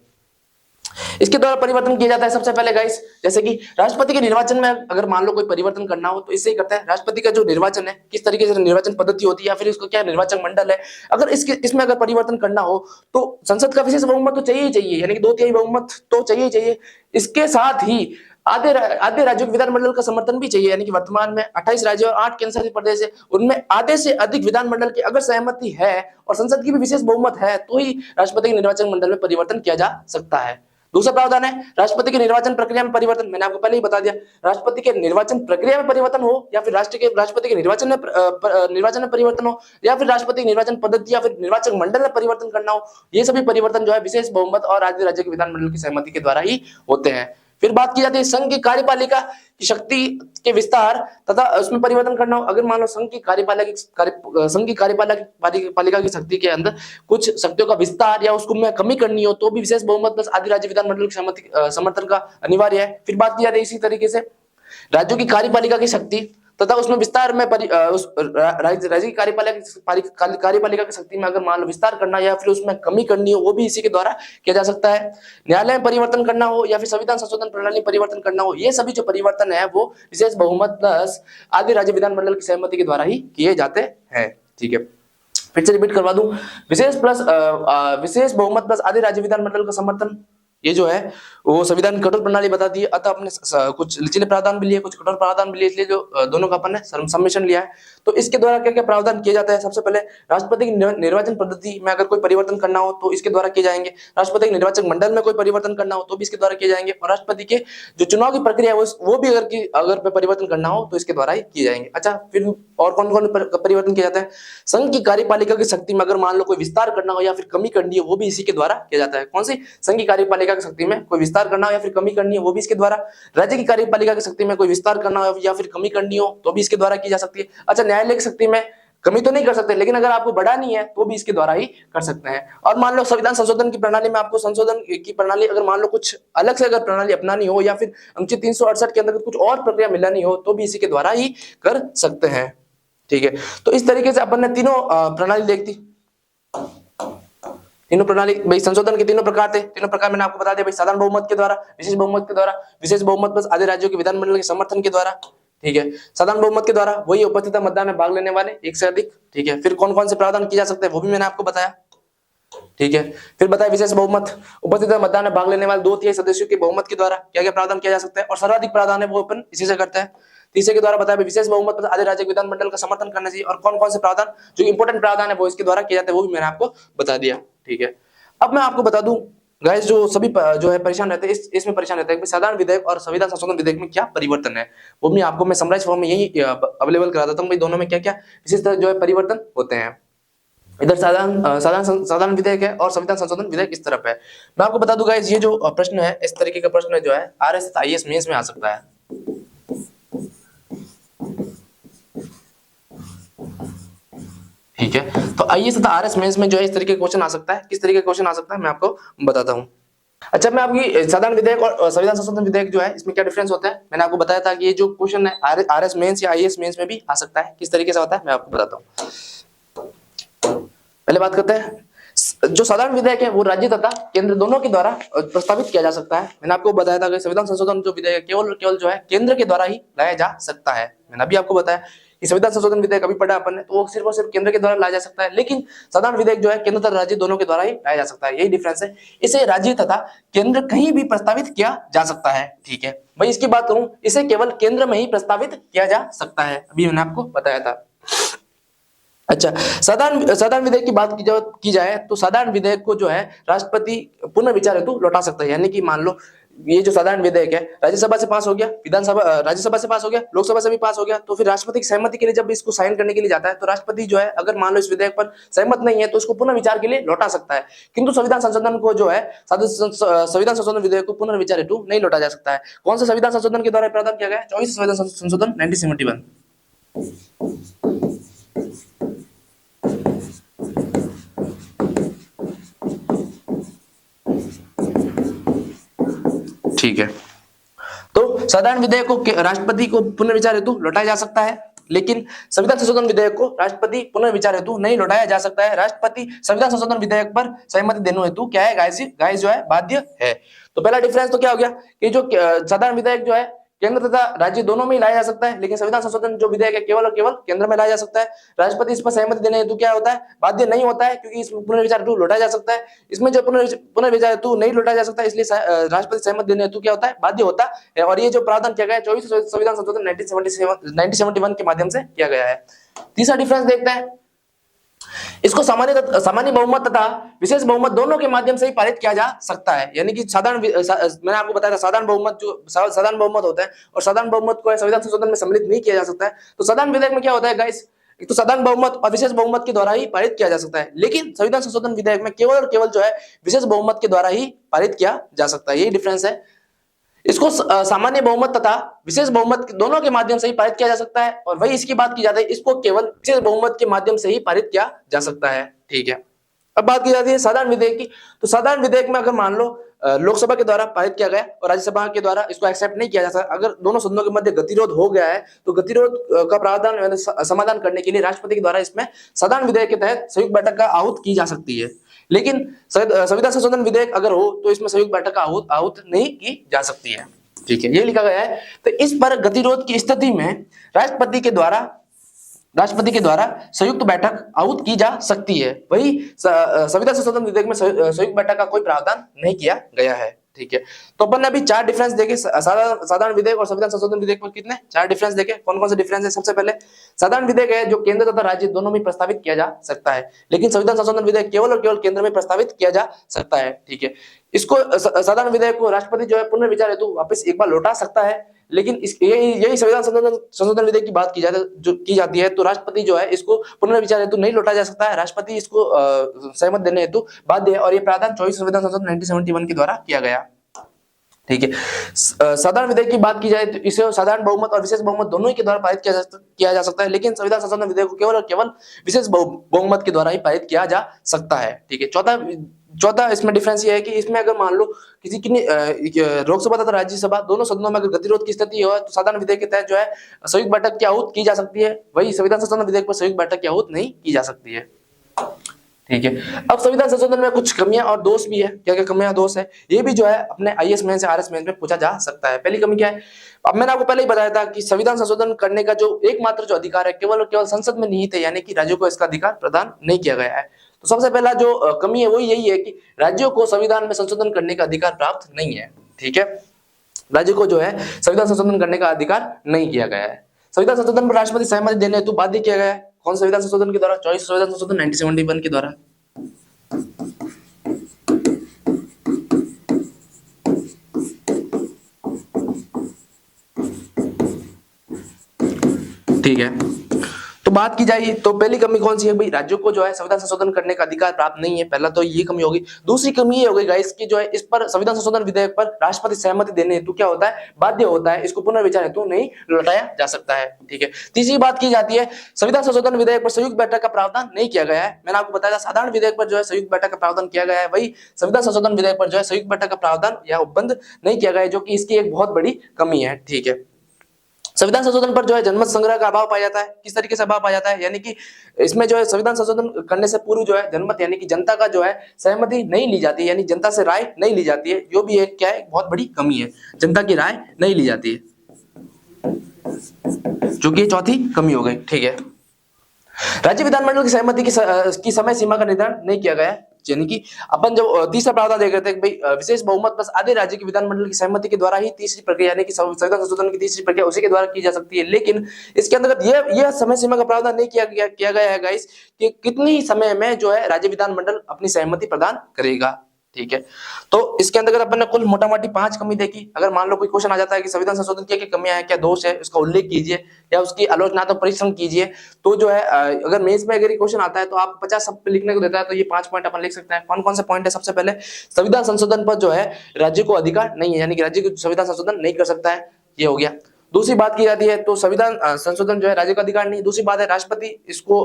A: इसके द्वारा परिवर्तन किया जाता है सबसे पहले गाइस, जैसे कि राष्ट्रपति के निर्वाचन में अगर मान लो कोई परिवर्तन करना हो तो इससे ही करता है। राष्ट्रपति का जो निर्वाचन है, किस तरीके से निर्वाचन पद्धति होती है या फिर इसको क्या निर्वाचन मंडल है, अगर इसमें अगर परिवर्तन करना हो तो संसद का विशेष बहुमत तो चाहिए ही चाहिए, यानी कि 2/3 बहुमत तो चाहिए ही चाहिए। इसके साथ ही आधे राज्यों के विधानमंडल का समर्थन भी चाहिए, यानी कि वर्तमान में 28 राज्य और 8 केंद्र शासित प्रदेश है, उनमें आधे से अधिक विधानमंडल की अगर सहमति है और संसद की भी विशेष बहुमत है तो ही राष्ट्रपति के निर्वाचन मंडल में परिवर्तन किया जा सकता है। दूसरा प्रावधान है राष्ट्रपति के निर्वाचन प्रक्रिया में परिवर्तन। मैंने आपको पहले ही बता दिया, राष्ट्रपति के निर्वाचन प्रक्रिया में परिवर्तन हो या फिर राष्ट्रपति के निर्वाचन में परिवर्तन हो या फिर राष्ट्रपति की निर्वाचन पद्धति या फिर निर्वाचन मंडल में परिवर्तन करना हो, ये सभी परिवर्तन जो है विशेष बहुमत और राज्य के विधानमंडल की सहमति के द्वारा ही होते हैं। फिर बात की जाती है संघ की कार्यपालिका की शक्ति के विस्तार तथा उसमें परिवर्तन करना हो। अगर मान लो संघ की कार्यपालिका की शक्ति के अंदर कुछ शक्तियों का विस्तार या उसको में कमी करनी हो तो भी विशेष बहुमत प्लस आधे राज्य विधानमंडल की समर्थन का अनिवार्य है। फिर बात की जाती है इसी तरीके से राज्यों की कार्यपालिका की शक्ति तथा उसमें विस्तार में राज्य की कार्यपालिका की शक्ति में अगर मान लो विस्तार करना या फिर उसमें कमी करनी हो वो भी इसी के द्वारा किया जा सकता है। न्यायालय में परिवर्तन करना हो या फिर संविधान संशोधन प्रणाली में परिवर्तन करना हो, ये सभी जो परिवर्तन है वो विशेष बहुमत प्लस आधे राज्य विधानमंडल की सहमति के द्वारा ही किए जाते हैं। ठीक है, फिर से रिपीट करवा दूं, विशेष बहुमत प्लस आधे राज्य विधानमंडल का समर्थन, ये जो है वो संविधान कठोर प्रणाली बता दी है। अतः अपने कुछ लचीले प्रावधान भी लिए, कुछ कठोर प्रावधान भी लिए, इसलिए जो दोनों का अपन ने सम्मिश्रण लिया है। तो इसके द्वारा क्या क्या प्रावधान किया जाता है? सबसे पहले राष्ट्रपति की निर्वाचन पद्धति में अगर कोई परिवर्तन करना हो तो इसके द्वारा किए जाएंगे। राष्ट्रपति के निर्वाचन मंडल में कोई परिवर्तन करना हो तो भी इसके द्वारा किए जाएंगे। और राष्ट्रपति के जो चुनाव की प्रक्रिया है वो भी अगर परिवर्तन करना हो तो इसके द्वारा ही किए जाएंगे। अच्छा, फिर और कौन कौन परिवर्तन किया जाता है? संघ की कार्यपालिका की शक्ति में अगर मान लो कोई विस्तार करना हो या फिर कमी करनी हो वो भी इसी के द्वारा किया जाता है। कौन सी? संघ की कार्यपालिका की शक्ति में कोई विस्तार करना हो या फिर कमी करनी हो वो भी इसके द्वारा। राज्य की कार्यपालिका की शक्ति में कोई विस्तार करना हो या फिर कमी करनी हो तो भी इसके द्वारा की जा सकती है। अच्छा, न्यायालय की शक्ति में कमी तो नहीं कर सकते, लेकिन अगर आपको बढ़ानी है तो भी इसके द्वारा ही कर सकते हैं। और मान लो संविधान संशोधन की प्रणाली में आपको संशोधन की प्रणाली अगर मान लो कुछ अलग से अगर प्रणाली अपनानी हो या फिर अनुच्छेद 368 के अंतर्गत कुछ और प्रक्रिया मिलानी हो तो भी इसी के द्वारा ही कर सकते हैं। ठीक है, तो इस तरीके से अपन ने तीनों प्रणाली देखती। तीनों प्रणाली भाई संशोधन के तीनों प्रकार थे, तीनों प्रकार मैंने आपको बता दिया भाई, साधारण बहुमत के द्वारा, विशेष बहुमत के द्वारा, विशेष बहुमत प्लस आधे राज्यों के विधानमंडल के समर्थन के द्वारा। ठीक है, साधारण बहुमत के द्वारा वही उपस्थित मतदान में भाग लेने वाले एक से अधिक। ठीक है, फिर कौन कौन से प्रावधान किए जा सकते हैं वो भी मैंने आपको बताया। ठीक है, फिर बताया विशेष बहुमत, उपस्थित मतदान में भाग लेने वाले 2/3 सदस्यों के बहुमत के द्वारा क्या क्या प्रावधान किया जा सकता है। और सर्वाधिक प्रावधान है वो अपन इसी से करते हैं। तीसरे के द्वारा बताया विशेष बहुमत प्लस आधे राज्य विधानमंडल का समर्थन करना चाहिए। और कौन कौन से प्रावधान जो इंपोर्टेंट प्रावधान है वो इसके द्वारा किए जाते हैं वो भी मैंने आपको बता दिया। ठीक है, अब मैं आपको बता दूं गाइस, जो सभी जो है परेशान रहते हैं इसमें परेशान रहते हैं कि साधारण विधेयक और संविधान संशोधन विधेयक में क्या परिवर्तन है, वो भी आपको मैं समराइज फॉर्म में यही अवेलेबल करा देता हूं भाई, दोनों में क्या क्या विशेष जो है परिवर्तन होते हैं। इधर साधारण विधेयक है और संविधान संशोधन विधेयक इस तरफ है। मैं आपको बता दूं गाइस, ये जो प्रश्न है इस तरीके का प्रश्न जो है आरएस तथा आईएएस मेंस में आ सकता है। ठीक है, तो आईएएस तथा आरएस मेंस में जो है इस तरीके का क्वेश्चन आ सकता है। किस तरीके का क्वेश्चन आ सकता है मैं आपको बताता हूं। अच्छा, मैं आपकी साधारण विधेयक और संविधान संशोधन विधेयक जो है इसमें क्या डिफरेंस होता है मैंने आपको बताया था कि ये जो क्वेश्चन है आरएस मेंस या आईएएस मेंस में भी आ सकता है। किस तरीके से होता है मैं आपको बताता हूं। पहले बात करते हैं, जो साधारण विधेयक है वो राज्य तथा केंद्र दोनों के द्वारा प्रस्तावित किया जा सकता है। मैंने आपको बताया था कि संविधान संशोधन जो विधेयक है केवल केवल जो है केंद्र के द्वारा ही लाया जा सकता है। मैंने अभी आपको बताया कि संविधान संशोधन विधेयक अभी पढ़ा अपन ने, तो वो सिर्फ और सिर्फ केंद्र के द्वारा लाया जा सकता है, लेकिन साधारण विधेयक जो है केंद्र तथा राज्य दोनों के द्वारा ही लाया जा सकता है। यही डिफरेंस है। इसे राज्य तथा केंद्र कहीं भी प्रस्तावित किया जा सकता है। ठीक है भाई, इसकी बात करूं, इसे केवल केंद्र में ही प्रस्तावित किया जा सकता है, अभी मैंने आपको बताया था। अच्छा, साधारण विधेयक की बात की जाए तो साधारण विधेयक को जो है राष्ट्रपति पुनर्विचार हेतु लौटा सकता है। यानी कि मान लो ये जो साधारण विधेयक है राज्यसभा से पास हो गया, विधानसभा राज्यसभा से पास हो गया, लोकसभा से भी पास हो गया, तो फिर राष्ट्रपति की सहमति के लिए जब इसको साइन करने के लिए जाता है तो राष्ट्रपति जो है अगर मान लो इस विधेयक पर सहमत नहीं है तो इसको पुनर्विचार के लिए लौटा सकता है। किंतु संविधान संशोधन को जो है संविधान संशोधन विधेयक को पुनर्विचार हेतु नहीं लौटा जा सकता है। कौन सा संविधान संशोधन के द्वारा प्रावधान किया गया? 24 संविधान संशोधन 1971। ठीक है, तो साधारण विधेयक को राष्ट्रपति को पुनर्विचार हेतु लौटाया जा सकता है, लेकिन संविधान संशोधन विधेयक को राष्ट्रपति पुनर्विचार हेतु नहीं लौटाया जा सकता है। राष्ट्रपति संविधान संशोधन विधेयक पर सहमति देने हेतु क्या है गाइस जो है बाध्य है। तो पहला डिफरेंस तो क्या हो गया कि जो साधारण विधेयक जो है केंद्र तथा राज्य दोनों में ही लाया जा सकता है, लेकिन संविधान संशोधन जो विधेयक है केवल और केवल केंद्र में लाया जा सकता है। राष्ट्रपति इस पर सहमति देने हेतु क्या होता है? बाध्य नहीं होता है, क्योंकि इसमें पुनर्विचार हेतु लौटाया जा सकता है। इसमें जो पुनर्विचार हेतु नहीं लौटाया जा सकता, इसलिए राष्ट्रपति सहमति देने हेतु क्या होता है? बाध्य होता है। और ये जो प्रावधान किया गया है 24 संविधान संशोधन 1971 के माध्यम से किया गया है। तीसरा डिफरेंस देखते हैं, इसको सामान्य बहुमत तथा विशेष बहुमत दोनों के माध्यम से ही पारित किया जा सकता है। यानी कि मैंने आपको बताया था साधारण बहुमत होता है और साधारण बहुमत को संविधान संशोधन में सम्मिलित नहीं किया जा सकता है। तो साधारण विधेयक में क्या होता है गाइस, एक तो साधारण बहुमत और विशेष बहुमत के द्वारा ही पारित किया जा सकता है, लेकिन संविधान संशोधन विधेयक में केवल और केवल जो है विशेष बहुमत के द्वारा ही पारित किया जा सकता है। यही डिफरेंस है। इसको सामान्य बहुमत तथा विशेष बहुमत दोनों के माध्यम से ही पारित किया जा सकता है, और वही इसकी बात की जाती है इसको केवल विशेष बहुमत के माध्यम से ही पारित किया जा सकता है। ठीक है, अब बात की जाती है साधारण विधेयक की। तो साधारण विधेयक में अगर मान लो लोकसभा के द्वारा पारित किया गया और राज्यसभा के द्वारा इसको एक्सेप्ट नहीं किया जा सकता, अगर दोनों सदनों के मध्य गतिरोध हो गया है तो गतिरोध का प्रावधान समाधान करने के लिए राष्ट्रपति के द्वारा इसमें साधारण विधेयक के तहत संयुक्त बैठक का आहूत की जा सकती है। लेकिन संविधान संशोधन विधेयक अगर हो तो इसमें संयुक्त बैठक का आहूत नहीं की जा सकती है। ठीक है, ये लिखा गया है। तो इस पर गतिरोध की स्थिति में राष्ट्रपति के द्वारा संयुक्त बैठक आहूत की जा सकती है। वही संविधान संशोधन विधेयक में संयुक्त बैठक का कोई प्रावधान नहीं किया गया है। ठीक है, तो अपन ने अभी चार डिफरेंस देखे साधारण विधेयक और संविधान संशोधन विधेयक पर। कितने? चार डिफरेंस देखे। कौन कौन से डिफरेंस है? सबसे पहले साधारण विधेयक है जो केंद्र तथा राज्य दोनों में प्रस्तावित किया जा सकता है, लेकिन संविधान संशोधन विधेयक केवल और केवल केंद्र में प्रस्तावित किया जा सकता है। ठीक है, इसको साधारण विधेयक को राष्ट्रपति जो है पुनर्विचार हेतु वापस एक बार लौटा सकता है, लेकिन यही संविधान संशोधन विधेयक की बात की जाती है तो राष्ट्रपति जो है इसको पुनर्विचार हेतु नहीं लौटा जा सकता है। राष्ट्रपति इसको सहमत देने हेतु बाध्य है, और ये प्रावधान 24 संविधान संशोधन 1971 के द्वारा किया गया। ठीक है, साधारण विधेयक की बात की जाए तो इसे साधारण बहुमत और विशेष बहुमत दोनों ही के द्वारा पारित किया जा सकता है, लेकिन संविधान संशोधन विधेयक को केवल और केवल विशेष बहुमत के द्वारा ही पारित किया जा सकता है। ठीक है, चौथा इसमें डिफरेंस ये है कि इसमें अगर मान लो किसी की लोकसभा तथा राज्यसभा दोनों सदनों में अगर गतिरोध की स्थिति हो तो साधारण विधेयक के तहत जो है संयुक्त बैठक की आहूत की जा सकती है। वही संविधान संशोधन विधेयक पर संयुक्त बैठक की आहूत नहीं की जा सकती है। ठीक है, अब संविधान संशोधन में कुछ कमियां और दोष भी है। क्या क्या कमियां दोष है ये भी जो है अपने आईएएस मेन से आरएस मेन में पूछा जा सकता है। पहली कमी क्या है? अब मैंने आपको पहले ही बताया था कि संविधान संशोधन करने का जो एकमात्र जो अधिकार है केवल और केवल संसद में निहित है, यानी कि राज्यों को इसका अधिकार प्रदान नहीं किया गया है। तो सबसे पहला जो कमी है वो यही है कि राज्यों को संविधान में संशोधन करने का अधिकार प्राप्त नहीं है। ठीक है, राज्य को जो है संविधान संशोधन करने का अधिकार नहीं किया गया है। संविधान संशोधन पर राष्ट्रपति सहमति देने हेतु बाध्य किया गया है। कौन संविधान संशोधन के द्वारा? 24 संविधान संशोधन 1971 के द्वारा। ठीक है, तो बात की जाए तो पहली कमी कौन सी है भाई? राज्यों को जो है संविधान संशोधन करने का अधिकार प्राप्त नहीं है। पहला तो ये कमी होगी। दूसरी कमी ये हो गई गाइस की जो है इस पर संविधान संशोधन विधेयक पर राष्ट्रपति सहमति देने हेतु क्या होता है? बाध्य होता है। इसको पुनर्विचार हेतु नहीं लौटाया जा सकता है। ठीक है, तीसरी बात की जाती है संविधान संशोधन विधेयक पर संयुक्त बैठक का प्रावधान नहीं किया गया है। मैंने आपको बताया साधारण विधेयक पर जो है संयुक्त बैठक का प्रावधान किया गया है, वही संविधान संशोधन विधेयक पर जो है संयुक्त बैठक का प्रावधान या उपबंध नहीं किया गया है, जो कि इसकी एक बहुत बड़ी कमी है। ठीक है, संविधान संशोधन पर जो है जनमत संग्रह का अभाव पाया जाता है। किस तरीके से अभाव पाया जाता है, यानी कि इसमें जो है संविधान संशोधन करने से पूर्व जो है जनमत यानी कि जनता का जो है सहमति नहीं ली जाती है, यानी जनता से राय नहीं ली जाती है। जो भी एक क्या है, बहुत बड़ी कमी है, जनता की राय नहीं ली जाती है, जो कि चौथी कमी हो गई। ठीक है, राज्य विधानमंडल की सहमति की समय सीमा का निर्धारण नहीं किया गया है, यानी कि अपन जब तीसरा प्रावधान देख रहे थे कि भाई विशेष बहुमत प्लस आधे राज्य की विधानमंडल की सहमति के द्वारा ही तीसरी प्रक्रिया यानी कि संविधान संशोधन की तीसरी प्रक्रिया उसी के द्वारा की जा सकती है। लेकिन इसके अंतर्गत यह समय सीमा का प्रावधान नहीं किया गया है गाइस कि कितनी समय में जो है राज्य विधानमंडल अपनी सहमति प्रदान करेगा। ठीक है, तो इसके अंतर्गत अपन ने कुल मोटा मोटी 5 कमी देखी। अगर मान लो कोई क्वेश्चन आ जाता है कि संविधान संशोधन क्या क्या कमियां हैं, क्या दोष है, उसका उल्लेख कीजिए या उसकी आलोचनात्मक परीक्षण कीजिए। तो जो है अगर मेंस में अगर ये क्वेश्चन आता है तो आप 50 शब्द लिखने को देता है, तो ये 5 पॉइंट अपन लिख सकते हैं। कौन कौन से पॉइंट है? सबसे पहले संविधान संशोधन पर जो है राज्य को अधिकार नहीं है, यानी कि राज्य को संविधान संशोधन नहीं कर सकता है, ये हो गया। दूसरी बात की जाती है तो संविधान संशोधन जो है राज्य का अधिकार नहीं। दूसरी बात है राष्ट्रपति इसको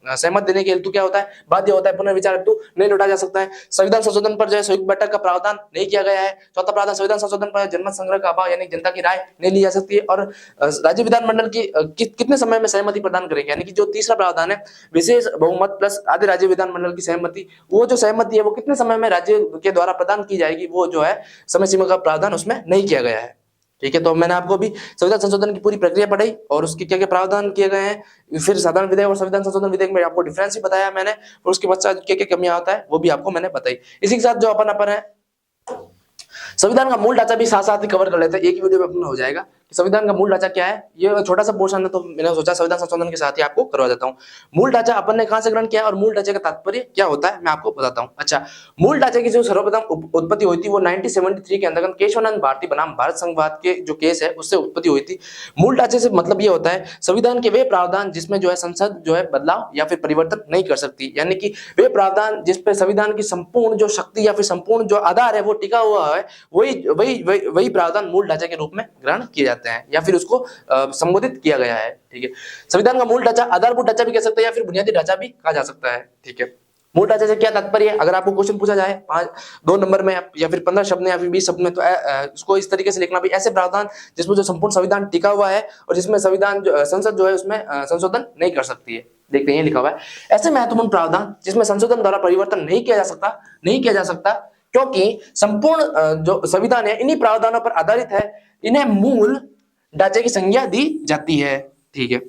A: सहमत देने के हेतु क्या होता है, बाध्य होता है, पुनर्विचार हेतु नहीं लौटा जा सकता है। संविधान संशोधन पर जो है संयुक्त बैठक का प्रावधान नहीं किया गया है। चौथा प्रावधान संविधान संशोधन पर जनमत संग्रह का अभाव यानी जनता की राय नहीं ली जा सकती है। और राज्य विधानमंडल की कितने समय में सहमति प्रदान करेंगे, यानी कि जो तीसरा प्रावधान है विशेष बहुमत प्लस आधे राज्य विधानमंडल की सहमति, वो जो सहमति है वो कितने समय में राज्य के द्वारा प्रदान की जाएगी, वो जो है समय सीमा का प्रावधान उसमें नहीं किया गया है। ठीक है, तो मैंने आपको भी संविधान संशोधन की पूरी प्रक्रिया पढ़ाई और उसके क्या क्या प्रावधान किए गए हैं, फिर साधारण विधेयक और संविधान संशोधन विधेयक में आपको डिफरेंस भी बताया मैंने, और उसके पश्चात क्या क्या कमियां आता है वो भी आपको मैंने बताई। इसी के साथ जो अपन है संविधान का मूल ढांचा भी साथ साथ ही कवर कर लेते हैं, एक ही वीडियो में अपना हो जाएगा कि संविधान का मूल ढांचा क्या है। ये छोटा सा पोर्शन है तो मैंने सोचा संविधान संशोधन के साथ ही आपको करवा देता हूँ। मूल ढांचा अपन ने कहां से ग्रहण किया और मूल ढांचे का तात्पर्य क्या होता है मैं आपको बताता हूँ। अच्छा, मूल ढांचे की जो सर्वप्रथम उत्पत्ति हुई थी वो 1973 के अंतर्गत केशवानंद भारती बनाम भारत संघवाद के जो केस है उससे उत्पत्ति हुई थी। मूल ढांचे से मतलब ये होता है संविधान के वे प्रावधान जिसमें जो है संसद जो है बदलाव या फिर परिवर्तन नहीं कर सकती, यानी कि वे प्रावधान जिसपे संविधान की संपूर्ण जो शक्ति या फिर संपूर्ण जो आधार है वो टिका हुआ है, वही प्रावधान मूल ढांचे के रूप में ग्रहण किए जाते हैं या फिर उसको संबोधित किया गया है। ठीक है, संविधान का मूल ढांचा आधारभूत ढांचा भी कह सकते हैं या फिर बुनियादी ढांचा भी कहा जा सकता है। ठीक है, मूल ढांचे से क्या तात्पर्य है, अगर आपको क्वेश्चन पूछा जाए 2 नंबर में या फिर 15 शब्द में या फिर 20 शब्द में, तो इसको इस तरीके से लिखना भी ऐसे प्रावधान जिसमें जो संपूर्ण संविधान टिका हुआ है और जिसमें संविधान संसद जो है उसमें संशोधन नहीं कर सकती है। देखते हैं लिखा हुआ है ऐसे महत्वपूर्ण प्रावधान जिसमें संशोधन द्वारा परिवर्तन नहीं किया जा सकता क्योंकि संपूर्ण जो संविधान है इन्हीं प्रावधानों पर आधारित है, इन्हें मूल ढांचे की संज्ञा दी जाती है। ठीक है,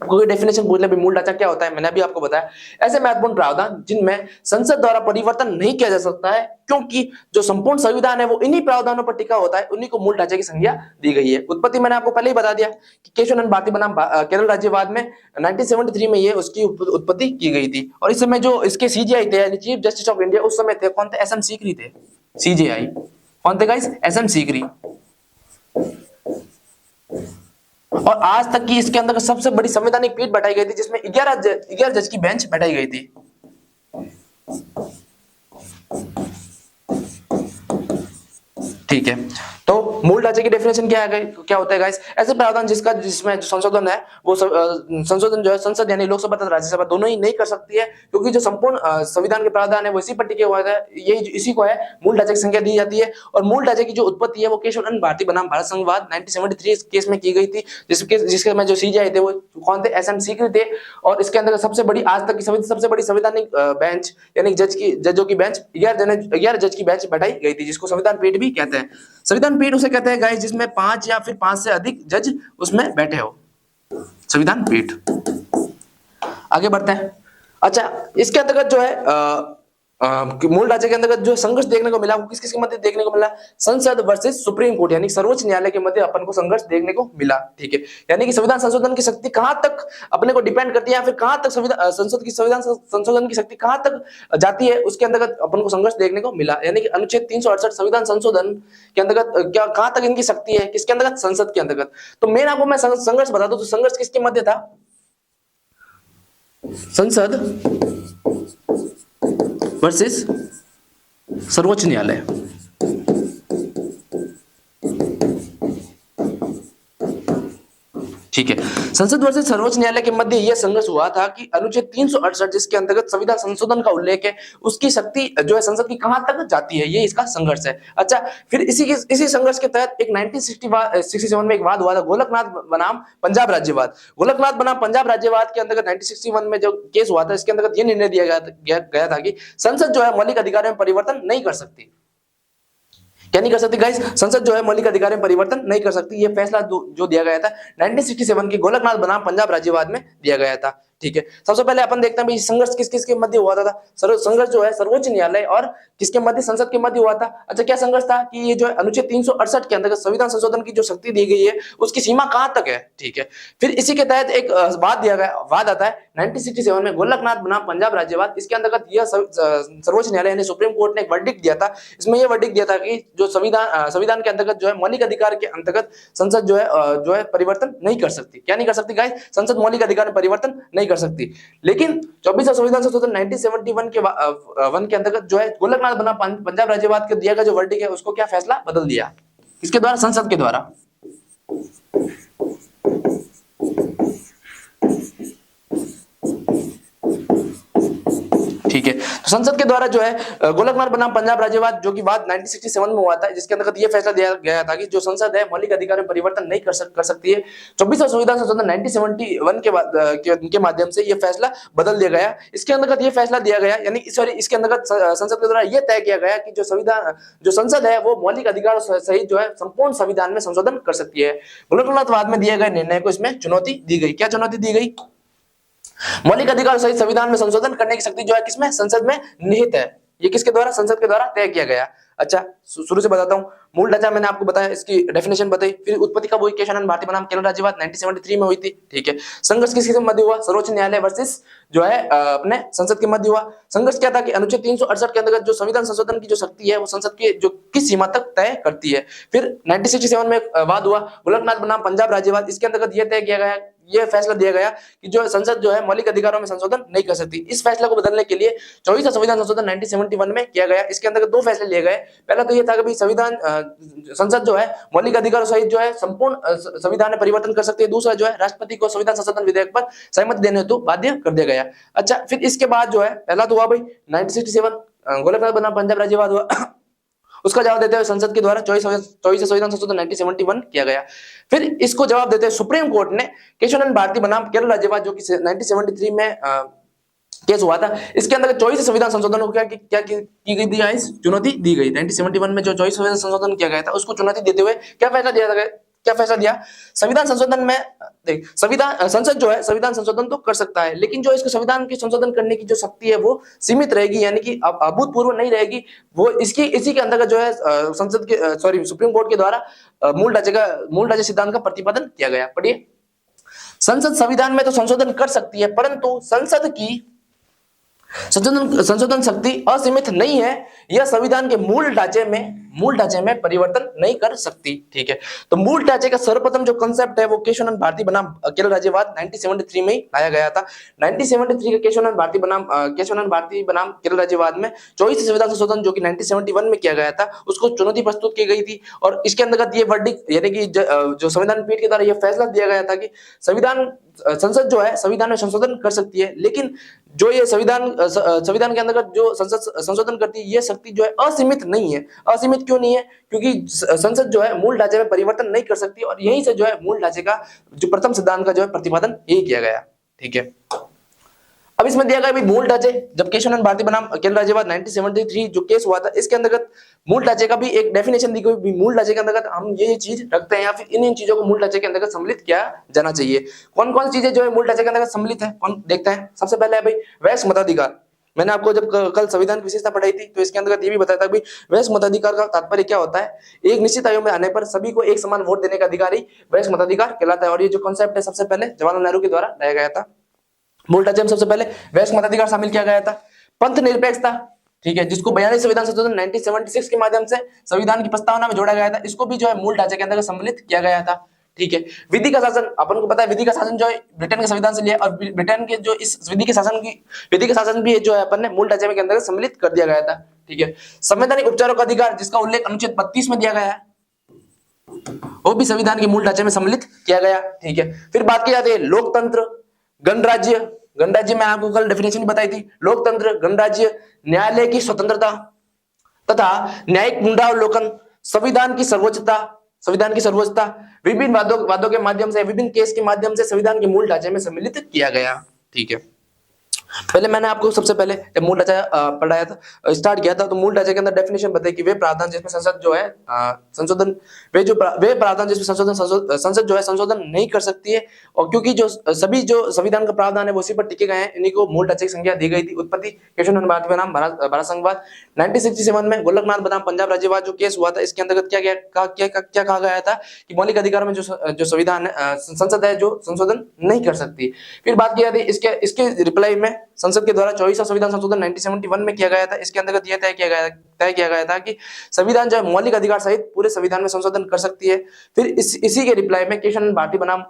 A: कोई डेफिनेशन पूछ ले भी मूल ढांचा क्या होता है, मैंने अभी आपको बताया ऐसे महत्वपूर्ण प्रावधान जिनमें संसद द्वारा परिवर्तन नहीं किया जा सकता है क्योंकि जो संपूर्ण संविधान है वो इन्हीं प्रावधानों पर टिका होता है, उन्हीं को मूल ढांचे की संज्ञा दी गई है। उत्पत्ति मैंने आपको पहले ही बता दिया कि केशवानंद भारती बनाम केरल राज्यवाद में 1973 में ये उसकी उत्पत्ति की गई थी। और इस समय जो इसके सीजीआई थे चीफ जस्टिस ऑफ इंडिया उस समय थे कौन थे, एस एम सीकरी थे। सीजीआई कौन थे गाइस, एस एम सीकरी। और आज तक की इसके अंदर सबसे बड़ी संवैधानिक पीठ बैठाई गई थी जिसमें 11 जज की बेंच बैठाई गई थी। ठीक है, तो मूल ढांचे की डेफिनेशन क्या होता है गाइस, ऐसे प्रावधान जिसमें जो संशोधन है वो संशोधन जो है संसद यानी लोकसभा तथा राज्यसभा दोनों ही नहीं कर सकती है क्योंकि जो संपूर्ण संविधान के प्रावधान है वो इसी पर टिके हुए हैं, यही इसी को है मूल ढांचे की संज्ञा दी जाती है। और मूल ढांचे की जो उत्पत्ति है वो केशवानंद भारती बनाम भारत संघवाद 1973 केस में की गई थी, जिसके में जो सीजीआई थे वो कौन थे, एस एम सीकरी थे। और इसके अंदर सबसे बड़ी आज तक की सबसे बड़ी संवैधानिक बेंच यानी जजों की बेंच 11 जज की बेंच बैठाई गई थी जिसको संविधान पीठ भी कहते हैं। संविधान पीठ उसे कहते हैं गाइस जिसमें 5 या फिर 5 से अधिक जज उसमें बैठे हो, संविधान पीठ। आगे बढ़ते हैं। अच्छा, इसके अंतर्गत जो है मूल ढांचे के अंतर्गत जो संघर्ष देखने को मिला वो किस किस के मध्य देखने को मिला, संसद वर्सेस सुप्रीम कोर्ट यानी सर्वोच्च न्यायालय के मध्य अपन को संघर्ष देखने को मिला। ठीक है, यानी कि संविधान संशोधन की शक्ति कहां तक अपने को डिपेंड करती है या फिर कहां तक संविधान संशोधन की शक्ति कहां तक जाती है, उसके अंतर्गत अपन को संघर्ष देखने को मिला। यानी कि अनुच्छेद 368 संविधान संशोधन के अंतर्गत क्या कहां तक इनकी शक्ति है, किसके अंतर्गत, संसद के अंतर्गत। तो मेन आपको मैं संघर्ष बता दूं तो संघर्ष किसके मध्य था, संसद वर्सेस सर्वोच्च न्यायालय। ठीक ठीक है। संसद वर्सेस सर्वोच्च न्यायालय के मध्य यह संघर्ष हुआ था कि अनुच्छेद 368 जिसके अंतर्गत संविधान संशोधन का उल्लेख है, उसकी शक्ति जो है संसद की कहां तक जाती है, ये इसका संघर्ष है। अच्छा, फिर इसी संघर्ष के तहत एक 1967 में एक वाद हुआ था, गोलकनाथ बनाम पंजाब राज्यवाद। गोलकनाथ बनाम पंजाब राज्यवाद के अंतर्गत 1961 में जो केस हुआ था, इसके अंतर्गत यह निर्णय दिया गया था कि संसद जो है मौलिक अधिकारों में परिवर्तन नहीं कर सकती। क्या नहीं कर सकती गाइस? संसद जो है मौलिक अधिकारों में परिवर्तन नहीं कर सकती। ये फैसला जो दिया गया था 1967 के गोलकनाथ बनाम पंजाब राज्यवाद में दिया गया था। ठीक है, सबसे पहले अपन देखते हैं भाई संघर्ष किस किस के मध्य हुआ था। संघर्ष जो है सर्वोच्च न्यायालय और किसके मध्य, संसद के मध्य हुआ था। अच्छा, क्या संघर्ष था कि ये जो है अनुच्छेद 368 के अंतर्गत संविधान संशोधन की जो शक्ति दी गई है उसकी सीमा कहां तक है। ठीक है, फिर इसी के तहत एक वाद आता है 1967 में गोलकनाथ बनाम पंजाब राज्यवाद। इसके अंतर्गत यह सर्वोच्च न्यायालय यानी सुप्रीम कोर्ट ने एक वर्डिक्ट दिया था। इसमें यह वर्डिक्ट दिया था कि जो संविधान के अंतर्गत जो है मौलिक अधिकार के अंतर्गत संसद जो है परिवर्तन नहीं कर सकती। क्या नहीं कर सकती गाइस? संसद मौलिक अधिकार में परिवर्तन नहीं कर सकती। लेकिन 24वां संविधान संशोधन 1971 के अंतर्गत जो है गोलकनाथ बनाम पंजाब राज्यवाद के दिया गया जो वर्डिक्ट है उसको क्या फैसला बदल दिया, किसके द्वारा? संसद के द्वारा। ठीक है, तो संसद के द्वारा जो है गोलकनाथ बनाम पंजाब राज्यवाद जो कि बात 1967 में हुआ था, जिसके अंतर्गत यह फैसला दिया गया था कि जो संसद है मौलिक अधिकारों में परिवर्तन नहीं कर सकती है। 24वां संविधान संशोधन 1971 के माध्यम से यह फैसला बदल दिया गया। इसके अंतर्गत यह फैसला दिया गया, यानी सॉरी इसके अंतर्गत संसद के द्वारा यह तय किया गया कि जो संसद है वो मौलिक अधिकार सहित जो है संपूर्ण संविधान में संशोधन कर सकती है। गोलकनाथवाद में दिए गए निर्णय को इसमें चुनौती दी गई। क्या चुनौती दी गई? मौलिक अधिकार सहित संविधान में संशोधन करने की शक्ति जो है किसमें? संसद में निहित है। ये किसके द्वारा? संसद के द्वारा तय किया गया। अच्छा, शुरू से बताता हूं। मूल ढांचा मैंने आपको बताया, इसकी डेफिनेशन बताई। फिर उत्पत्ति कब हुई? केशव नंदन भारती बनाम केरल राज्यवाद 1973 में हुई थी। ठीक है, संघर्ष किसके मध्य हुआ? सर्वोच्च न्यायालय वर्सेस जो है अपने संसद के मध्य हुआ। संघर्ष क्या था कि अनुच्छेद 368 के अंतर्गत जो संविधान संशोधन की जो शक्ति है वो संसद के जो किस सीमा तक तय करती है। फिर 1967 में वाद हुआ गोलकनाथ बनाम पंजाब राज्यवाद। इसके अंतर्गत यह तय किया गया, यह फैसला दिया गया कि जो संसद जो है मौलिक अधिकारों में संशोधन नहीं कर सकती। इस फैसले को बदलने के लिए 24वां संविधान संशोधन 1971 में किया गया। इसके अंतर्गत दो फैसले लिए गए। पहला तो यह था कि संसद जो है मौलिक अधिकारों सहित जो है संपूर्ण संविधान में परिवर्तन कर सकती है। दूसरा जो है राष्ट्रपति को संविधान संशोधन विधेयक पर सहमति देने हेतु बाध्य कर दिया गया। अच्छा, फिर इसके बाद जो है पहला तो हुआ भाई 1967 गोलकनाथ बनाम पंजाब राज्यवाद हुआ। उसका जवाब देते हुए संसद के द्वारा 24 संविधान संशोधन 1971 किया गया। फिर इसको जवाब देते हुए सुप्रीम कोर्ट ने केशव नंदन भारती बनाम केरल राज्यवाद जो कि 1973 में केस हुआ था, इसके अंदर 24 संविधान संशोधन को क्या की गई थी? चुनौती दी गई। 1971 में जो 24 संविधान संशोधन किया गया था उसको चुनौती देते हुए क्या फैसला दिया? संविधान संशोधन में देख, संसद जो है संविधान संशोधन तो कर सकता है, लेकिन जो इसको संविधान की संशोधन करने की जो शक्ति है वो सीमित रहेगी, यानी कि अभूतपूर्व नहीं रहेगी। वो इसी के अंतर्गत जो है सुप्रीम कोर्ट के द्वारा मूल ढांचे सिद्धांत का प्रतिपादन किया गया। पढ़िए, संसद संविधान में तो संशोधन कर सकती है, परंतु संसद की संशोधन शक्ति असीमित नहीं है। यह संविधान के मूल ढांचे में परिवर्तन नहीं कर सकती। ठीक है, तो मूल ढांचे का सर्वप्रथम जो कांसेप्ट है वो केशव नंदन भारती बनाम केरल राज्यवाद 1973 में लाया गया था। 1973 के केशव नंदन भारती बनाम केरल राज्यवाद में 24 संविधान संशोधन जो कि 1971 में किया गया था उसको चुनौती प्रस्तुत की गई थी। और इसके अंतर्गत ये वर्डिक्ट यानी कि जो संविधान पीठ के द्वारा यह फैसला दिया गया था कि संसद जो है संविधान में संशोधन कर सकती है, लेकिन जो ये संविधान के अंतर्गत जो संसद संशोधन करती है ये शक्ति जो है असीमित नहीं है। असीमित क्यों नहीं है? क्योंकि संसद जो है मूल ढांचे में परिवर्तन नहीं कर सकती, और यहीं से जो है मूल ढांचे का जो प्रथम सिद्धांत का जो है प्रतिपादन यही किया गया। ठीक है, अब इसमें दिया गया मूल ढांचे, जब केशव नंदन भारती बनाम केरल राज्यवाद 1973 जो केस हुआ था इसके अंतर्गत मूल ढांचे का भी एक डेफिनेशन दी गई। मूल ढांचे के अंतर्गत हम ये चीज रखते हैं या फिर इन चीजों को मूल ढांचे के अंतर्गत सम्मिलित किया जाना चाहिए। कौन कौन चीजें जो है मूल ढांचे के अंतर्गत सम्मिलित है, कौन देखते हैं? सबसे पहले है भाई वयस्क मताधिकार। मैंने आपको जब कल संविधान की विशेषता पढ़ाई थी तो इसके अंतर्गत ये भी बताया था कि वयस्क मताधिकार का तात्पर्य क्या होता है? एक निश्चित आयु में आने पर सभी को एक समान वोट देने का अधिकार ही वयस्क मताधिकार कहलाता है। और ये जो कॉन्सेप्ट है सबसे पहले जवाहरलाल नेहरू के द्वारा लाया गया था। मूल ढांचे में सबसे पहले वयस्क मताधिकार शामिल किया गया था। पंथ निरपेक्षता, ठीक है, जिसको 42 संविधान संशोधन 1976 के माध्यम से संविधान की प्रस्तावना में जोड़ा गया था, इसको भी जो है मूल ढांचे के अंतर्गत सम्मिलित किया गया था। ठीक है, विधि का शासन, अपन को पता है विधि का शासन जो है ब्रिटेन के संविधान से लिया, और ब्रिटेन के जो इस विधि के शासन भी जो है अपन ने मूल ढांचे के अंतर्गत सम्मिलित कर दिया गया था। ठीक है, संवैधानिक उपचारों का अधिकार जिसका उल्लेख अनुच्छेद 32 में दिया गया है। वो भी संविधान के मूल ढांचे में सम्मिलित किया गया। ठीक है, फिर बात की जाती है लोकतंत्र, गणराज्य। गणराज्य में आपको कल डेफिनेशन बताई थी। लोकतंत्र, गणराज्य, न्यायालय की स्वतंत्रता तथा न्यायिक पुनरावलोकन, संविधान की सर्वोच्चता, संविधान की सर्वोच्चता, विभिन्न वादों के माध्यम से, विभिन्न केस के माध्यम से संविधान के मूल ढांचे में सम्मिलित किया गया। ठीक है, पहले मैंने आपको सबसे पहले जब मूल ढांचा पढ़ाया था, स्टार्ट किया था, तो मूल ढांचे के अंदर डेफिनेशन बताई कि वे प्रावधान जिसमें संसद जो है संशोधन, वे प्रावधान जिसमें संसद जो है संशोधन नहीं कर सकती है, और क्योंकि जो सभी जो संविधान का प्रावधान है वो उसी पर टिके गए हैं, इन्हीं को मूल ढांचे की संज्ञा दी गई थी। उत्पत्ति केशव भारती बनाम भारत संघवाद 1967 में गोलकनाथ बनाम पंजाब राज्यवाद जो केस हुआ था, इसके अंतर्गत क्या कहा गया था कि मौलिक अधिकारों में जो संविधान संसद है जो संशोधन नहीं कर सकती। फिर बात की जाती है इसके रिप्लाई में संसद के द्वारा 24वां संविधान संशोधन 1971 में किया गया था। इसके अंतर्गत यह तय किया गया था कि संविधान जो है मौलिक अधिकार सहित पूरे संविधान में संशोधन कर सकती है। फिर इसी के रिप्लाई में केशव भारती बनाम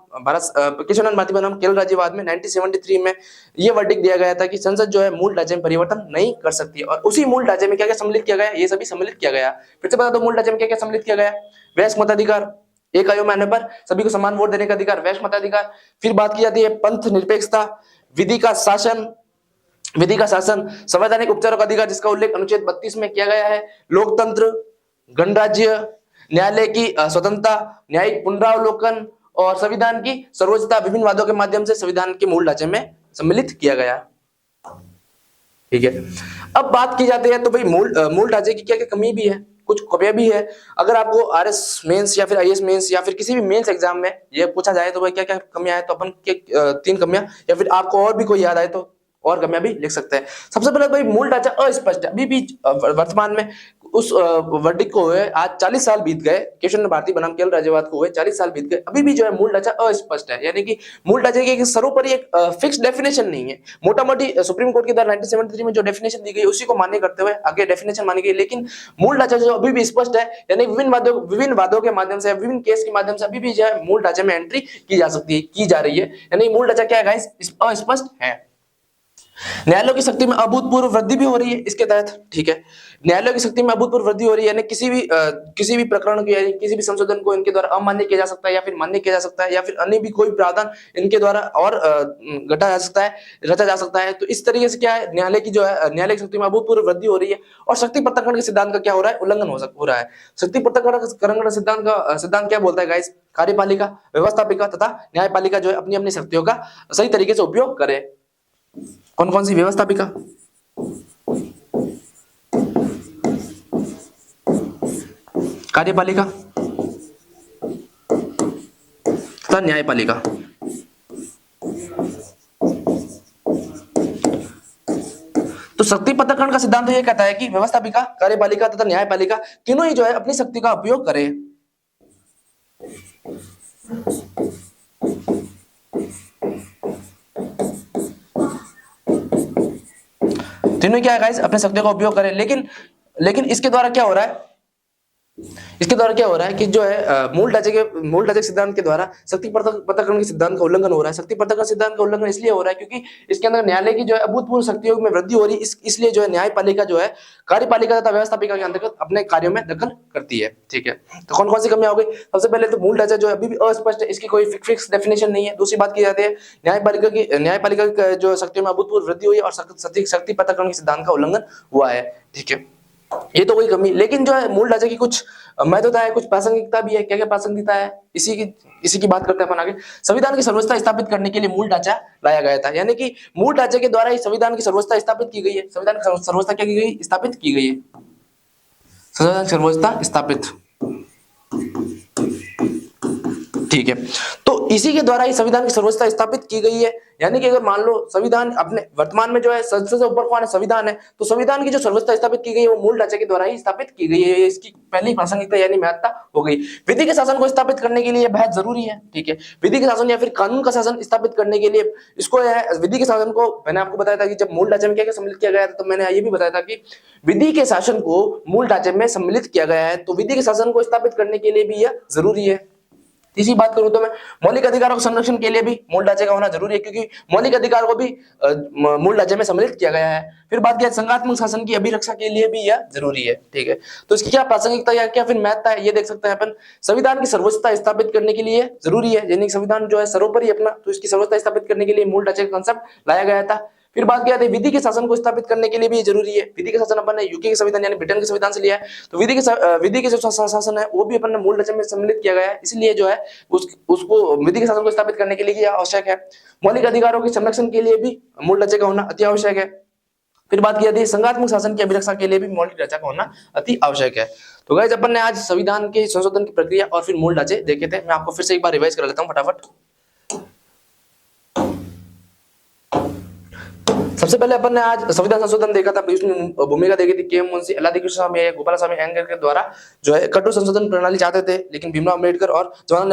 A: केरल राज्यवाद में 1973 में यह वर्डिक्ट दिया गया था कि संसद जो है मूल ढांचे में परिवर्तन नहीं कर सकती, और उसी मूल ढांचे में क्या-क्या सम्मिलित किया गया, ये सभी सम्मिलित किया गया। फिर से बता दो मूल ढांचे में क्या-क्या सम्मिलित किया गया। वयस्क मताधिकार, एक आयु में आने पर सभी को समान वोट देने का अधिकार, वयस्क मताधिकार। फिर बात की जाती है पंथ निरपेक्षता, विधि का शासन, संवैधानिक उपचारों का अधिकार जिसका उल्लेख अनुच्छेद 32 में किया गया है, लोकतंत्र, गणराज्य, न्यायालय की स्वतंत्रता, न्यायिक पुनरावलोकन और संविधान की सर्वोच्चता विभिन्न वादों के माध्यम से संविधान के मूल ढांचे में सम्मिलित किया गया। ठीक है, अब बात की जाती है तो भाई मूल ढांचे की क्या क्या कमी भी है, कुछ कमियां भी है। अगर आपको आरएस मेंस या फिर आईएएस मेंस या फिर किसी भी मेंस एग्जाम में ये पूछा जाए तो भाई क्या क्या कमियां है, तो अपन के 3 कमियां, या फिर आपको और भी कोई याद आए तो और कमियां भी लिख सकते हैं। सबसे पहले भाई मूल ढांचा अस्पष्ट है। अभी भी वर्तमान में उस वर्डिक्ट को हुए आज 40 साल बीत गए, केशव भारती बनाम केरल राज्यवाद को हुए 40 साल बीत गए, अभी भी जो है मूल ढांचा अस्पष्ट है। यानी कि मूल ढांचे की सर्वोपरि एक फिक्स डेफिनेशन नहीं है। मोटा मोटी सुप्रीम कोर्ट के द्वारा 1973 में जो डेफिनेशन दी गई उसी को मान्य करते हुए आगे डेफिनेशन मानी गई, लेकिन मूल ढांचा जो अभी भी स्पष्ट है। यानी विभिन्न वादों के माध्यम से, विभिन्न केस के माध्यम से अभी भी जो है मूल ढांचे में एंट्री की जा सकती है, की जा रही है। यानी मूल ढांचा क्या है गाइस, अस्पष्ट है। न्यायालयों की शक्ति में अभूतपूर्व वृद्धि भी हो रही है इसके तहत। ठीक है, न्यायालयों की शक्ति में अभूतपूर्व वृद्धि हो रही है, यानी किसी भी प्रकरण को यानी किसी भी संशोधन को इनके द्वारा अमान्य किया जा सकता है या फिर मान्य किया जा सकता है, या फिर अन्य भी कोई प्रावधान इनके द्वारा और घटा जा सकता है, रचा जा सकता है। तो इस तरीके से क्या है, न्यायालय की शक्ति में अभूतपूर्व वृद्धि हो रही है। और शक्ति पृथक्करण के सिद्धांत का क्या हो रहा है, उल्लंघन हो रहा है। शक्ति पृथक्करण सिद्धांत क्या बोलता है गाइस, कार्यपालिका, व्यवस्थापिका तथा न्यायपालिका जो है अपनी अपनी शक्तियों का सही तरीके से उपयोग करे। कौन कौन सी, व्यवस्थापिका, कार्यपालिका तथा न्यायपालिका। तो शक्ति पृथक्करण का सिद्धांत तो यह कहता है कि व्यवस्थापिका, कार्यपालिका तथा न्यायपालिका तीनों ही जो है अपनी शक्ति का उपयोग करें। तीनों क्या है गाइस, अपने शक्तियों का उपयोग करें। लेकिन इसके द्वारा क्या हो रहा है, कि जो है मूल ढांचे सिद्धांत के द्वारा शक्ति पृथक्करण के सिद्धांत का उल्लंघन हो रहा है। शक्ति पृथक्करण सिद्धांत का उल्लंघन इसलिए हो रहा है क्योंकि इसके अंदर न्यायालय की जो है अभूतपूर्व शक्तियों में वृद्धि हो रही है, इसलिए जो है न्यायपालिका जो है कार्यपालिका तथा व्यवस्थापिका के अंतर्गत अपने कार्यों में दखल करती है। ठीक है, तो कौन कौन सी कमियां हो गई, सबसे पहले तो मूल ढांचा जो है अभी भी अस्पष्ट है, इसकी कोई फिक्स डेफिनेशन नहीं है। दूसरी बात की जाती है न्यायपालिका की जो शक्तियों में अभूतपूर्व वृद्धि हुई है और शक्ति पृथक्करण के सिद्धांत का उल्लंघन हुआ है। ठीक है, ये तो कोई कमी, लेकिन जो है मूल ढांचे की कुछ महत्वता है, कुछ प्रासंगिकता भी है। क्या क्या प्रासंगिकता है, इसी की बात करते हैं अपन आगे। संविधान की सर्वोच्चता स्थापित करने के लिए मूल ढांचा लाया गया था, यानी कि मूल ढांचे के द्वारा ही संविधान की सर्वोच्चता स्थापित की गई है। संविधान की सर्वोच्चता क्या की गई, स्थापित की गई है, संविधान की सर्वोच्चता स्थापित। ठीक है, तो इसी के द्वारा ही संविधान की सर्वोच्चता स्थापित की गई है। यानी कि अगर मान लो संविधान अपने वर्तमान में जो है संसद से ऊपर कौन है, संविधान है, तो संविधान की जो सर्वोच्चता स्थापित की गई है वो मूल ढांचे के द्वारा ही स्थापित की गई है। इसकी पहली प्रासंगिकता यानी महत्ता हो गई। विधि के शासन को स्थापित करने के लिए बेहद जरूरी है। ठीक है, विधि के शासन या फिर कानून का शासन स्थापित करने के लिए इसको विधि के शासन को, मैंने आपको बताया था कि जब मूल ढांचे में क्या क्या सम्मिलित किया गया था, तो मैंने ये भी बताया था कि विधि के शासन को मूल ढांचे में सम्मिलित किया गया है, तो विधि के शासन को स्थापित करने के लिए भी यह जरूरी है। तीसरी बात करूं तो मैं मौलिक अधिकारों के संरक्षण के लिए भी मूल ढांचे का होना जरूरी है, क्योंकि मौलिक अधिकार को भी मूल ढांचे में सम्मिलित किया गया है। फिर बात किया संघात्मक शासन की अभिरक्षा के लिए भी यह जरूरी है। ठीक है, तो इसकी क्या प्रासंगिकता या क्या फिर महत्ता है ये देख सकते हैं अपन। संविधान की सर्वोच्चता स्थापित करने के लिए जरूरी है, यानी संविधान जो है सर्वोपरि अपना, तो इसकी सर्वोच्चता स्थापित करने के लिए मूल ढांचे का कंसेप्ट लाया गया था। फिर बात किया विधि के शासन को स्थापित करने के लिए भी जरूरी है। विधि के शासन अपन ने यूके के संविधान यानी ब्रिटेन के संविधान से लिया है, तो विधि के जो शासन है वो भी अपन ने मूल ढांचे में सम्मिलित किया गया है, इसलिए जो है उसको विधि के शासन को स्थापित करने के लिए आवश्यक है। मौलिक अधिकारों के संरक्षण के लिए भी मूल ढांचे का होना अति आवश्यक है। फिर बात किया थी संघात्मक शासन की अभिरक्षा के लिए भी मौलिक ढांचा का होना अति आवश्यक है। तो गाइस अपन ने आज संविधान के संशोधन की प्रक्रिया और फिर मूल ढांचे देखे थे। मैं आपको फिर से एक बार रिवाइज कर लेता हूं फटाफट। सबसे पहले अपन ने आज संविधान संशोधन देखा था, उसमें भूमिका देखी थी के.एम. मुंशी, अल्लादी कृष्ण स्वामी, गोपाल स्वामी अयंगार के द्वारा जो है कठोर संशोधन प्रणाली चाहते थे, लेकिन भीमराव अम्बेडकर और जवाहरलाल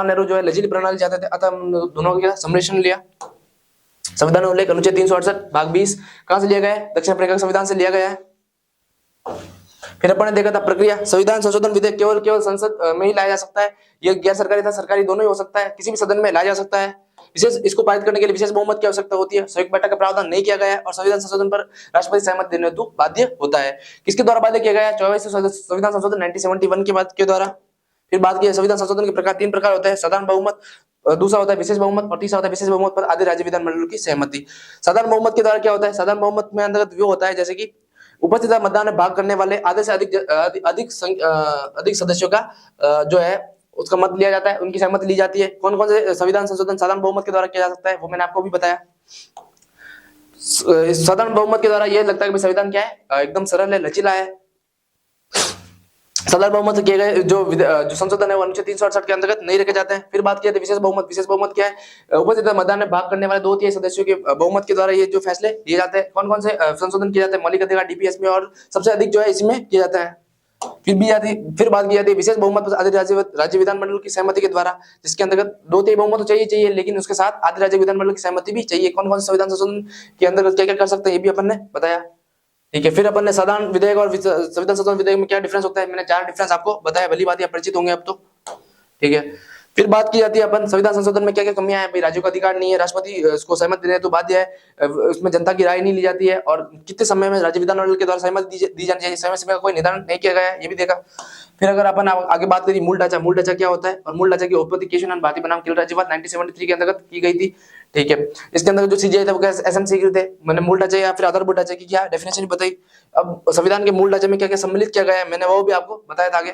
A: नेहरू जो है लचीली प्रणाली चाहते थे, अतः दोनों का सम्मिश्रण लिया। संविधान उल्लेख अनुच्छेद 368 भाग 20 कहां से लिया गया है? दक्षिण अफ्रीका के संविधान से लिया गया है। फिर अपन ने देखा था प्रक्रिया, संविधान संशोधन विधेयक केवल संसद में ही लाया जा सकता है, यह गैर सरकारी तथा सरकारी दोनों ही हो सकता है, किसी भी सदन में लाया जा सकता है। विशेष इसको पारित करने के लिए विशेष बहुमत की आवश्यकता होती है। संयुक्त बैठक का प्रावधान नहीं किया गया है और संविधान संशोधन पर राष्ट्रपति सहमति देने हेतु बाध्य होता है। किसके द्वारा बाध्य किया गया है? 24 संविधान संशोधन 1971 के बाद के द्वारा। फिर बात की संविधान संशोधन के प्रकार 3 प्रकार होते हैं, साधारण बहुमत, दूसरा होता है विशेष बहुमत और तीसरा होता है विशेष बहुमत पर आधे राज्य विधानमंडल की सहमति। साधारण बहुमत के द्वारा क्या होता है? साधारण बहुमत में अंतर्गत वो होता है जैसे कि उपस्थित मतदान में भाग करने वाले आधे से अधिक सदस्यों का जो है उसका मत लिया जाता है, उनकी सहमति ली जाती है। कौन कौन से संविधान संशोधन साधारण बहुमत के द्वारा किया जा सकता है वो मैंने आपको भी बताया। साधारण बहुमत के द्वारा यह लगता है कि संविधान क्या है, एकदम सरल है, लचीला है। साधारण बहुमत से किए गए जो संशोधन है वो अनुच्छेद 368 के अंतर्गत नहीं रखे जाते हैं। फिर बात किया विशेष बहुमत। विशेष बहुमत क्या है? उपस्थित मतदान में भाग करने वाले 2/3 सदस्यों के बहुमत के द्वारा ये जो फैसले लिए जाते हैं। कौन कौन से संशोधन किए जाते हैं? मौलिक अधिकार डीपीएस में, और सबसे अधिक जो है इसमें किए जाते हैं। फिर बात की जाती है विशेष बहुमत आधे राज्य विधानमंडल की सहमति के द्वारा, जिसके अंतर्गत 2/3 बहुमत तो चाहिए, लेकिन उसके साथ आधे राज्य विधानमंडल की सहमति भी चाहिए। कौन कौन से संविधान संशोधन के अंतर्गत क्या क्या कर सकते हैं ये भी अपन ने बताया। ठीक है, फिर अपन ने साधारण विधेयक और संविधान संशोधन विधेयक में क्या डिफरेंस होता है, मैंने 4 डिफरेंस आपको बताया, भली बात, परिचित होंगे अब तो। ठीक है, फिर बात की जाती है अपन संविधान संशोधन में क्या क्या कमियां हैं। भाई राज्यों का अधिकार नहीं है, राष्ट्रपति इसको सहमति देने तो बाध्य है, उसमें जनता की राय नहीं ली जाती है, और कितने समय में राज्य विधानमंडल के द्वारा सहमति दी जानी चाहिए, समय सीमा का कोई निर्धारण नहीं किया गया है, ये भी देखा। फिर अगर अपन आगे बात करें मूल ढांचा, मूल ढांचा क्या होता है, और मूल ढांचा की उत्पत्ति केशव भारतीय बनाम केरल राज्यवाद 1973 के अंतर्गत की गई थी। ठीक है, इसके अंदर जो सीजीआई था वो एसएमसी थे। मैंने मूल ढांचे या फिर आधारभूत ढांचे की क्या डेफिनेशन बताई। अब संविधान के मूल ढांचे में क्या क्या सम्मिलित किया गया है मैंने वो भी आपको बताया था आगे।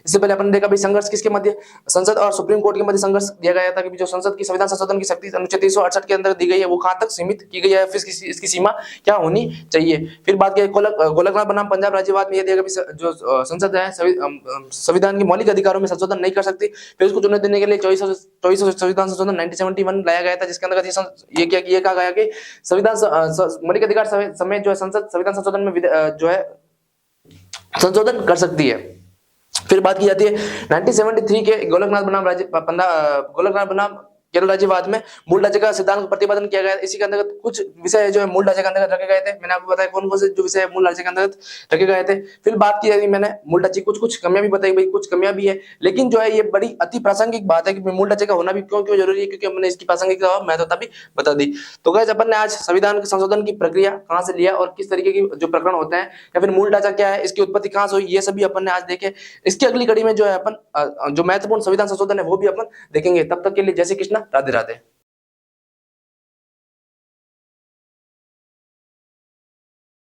A: इससे पहले अपन ने देखा भाई संघर्ष किसके मध्य, संसद और सुप्रीम कोर्ट के मध्य संघर्ष दिया गया था कि जो संसद की संविधान संशोधन की शक्ति अनुच्छेद 368 के अंदर दी गई है वो कहां तक सीमित की गई है, फिर इसकी सीमा क्या होनी चाहिए। फिर बात की गोलकनाथ बनाम पंजाब राज्यवाद में यह दिया कि जो संसद है संविधान के मौलिक अधिकारों में संशोधन नहीं कर सकती। फिर उसको चुनौती देने के लिए 24 संविधान संशोधन 1971 लाया गया था, जिसके अंतर्गत ये कहा गया कि संविधान मौलिक अधिकार समेत जो है संसद संविधान संशोधन में जो है संशोधन कर सकती है। फिर बात की जाती है 1973 के गोलकनाथ बनाम केरल राज्यवाद में मूल ढांचे का सिद्धांत प्रतिपादन किया गया। इसी के अंतर्गत कुछ विषय जो है मूल ढांचे के अंतर्गत रखे गए थे, मैंने आपको बताया कौन कौन से जो विषय मूल ढांचे के अंतर्गत रखे गए थे। फिर बात की जाती मैंने मूल ढांचे कुछ कमियां भी बताई, भाई कुछ कमियां भी है, लेकिन जो है ये बड़ी अति प्रासंगिक बात है कि मूल ढांचे का होना भी क्यों जरूरी है, क्योंकि हमने इसकी प्रासंगिकता और महत्वता भी बता दी। तो गाइस अपन ने आज संविधान के संशोधन की प्रक्रिया कहां से लिया और किस तरीके की जो प्रकरण होते हैं या फिर मूल ढांचा क्या है, इसकी उत्पत्ति कहां से हुई, ये सभी अपन ने आज देखे। इसकी अगली कड़ी में जो है अपन जो महत्वपूर्ण संविधान संशोधन है वो भी अपन देखेंगे। तब तक के लिए जय श्री कृष्ण, राधे राधे।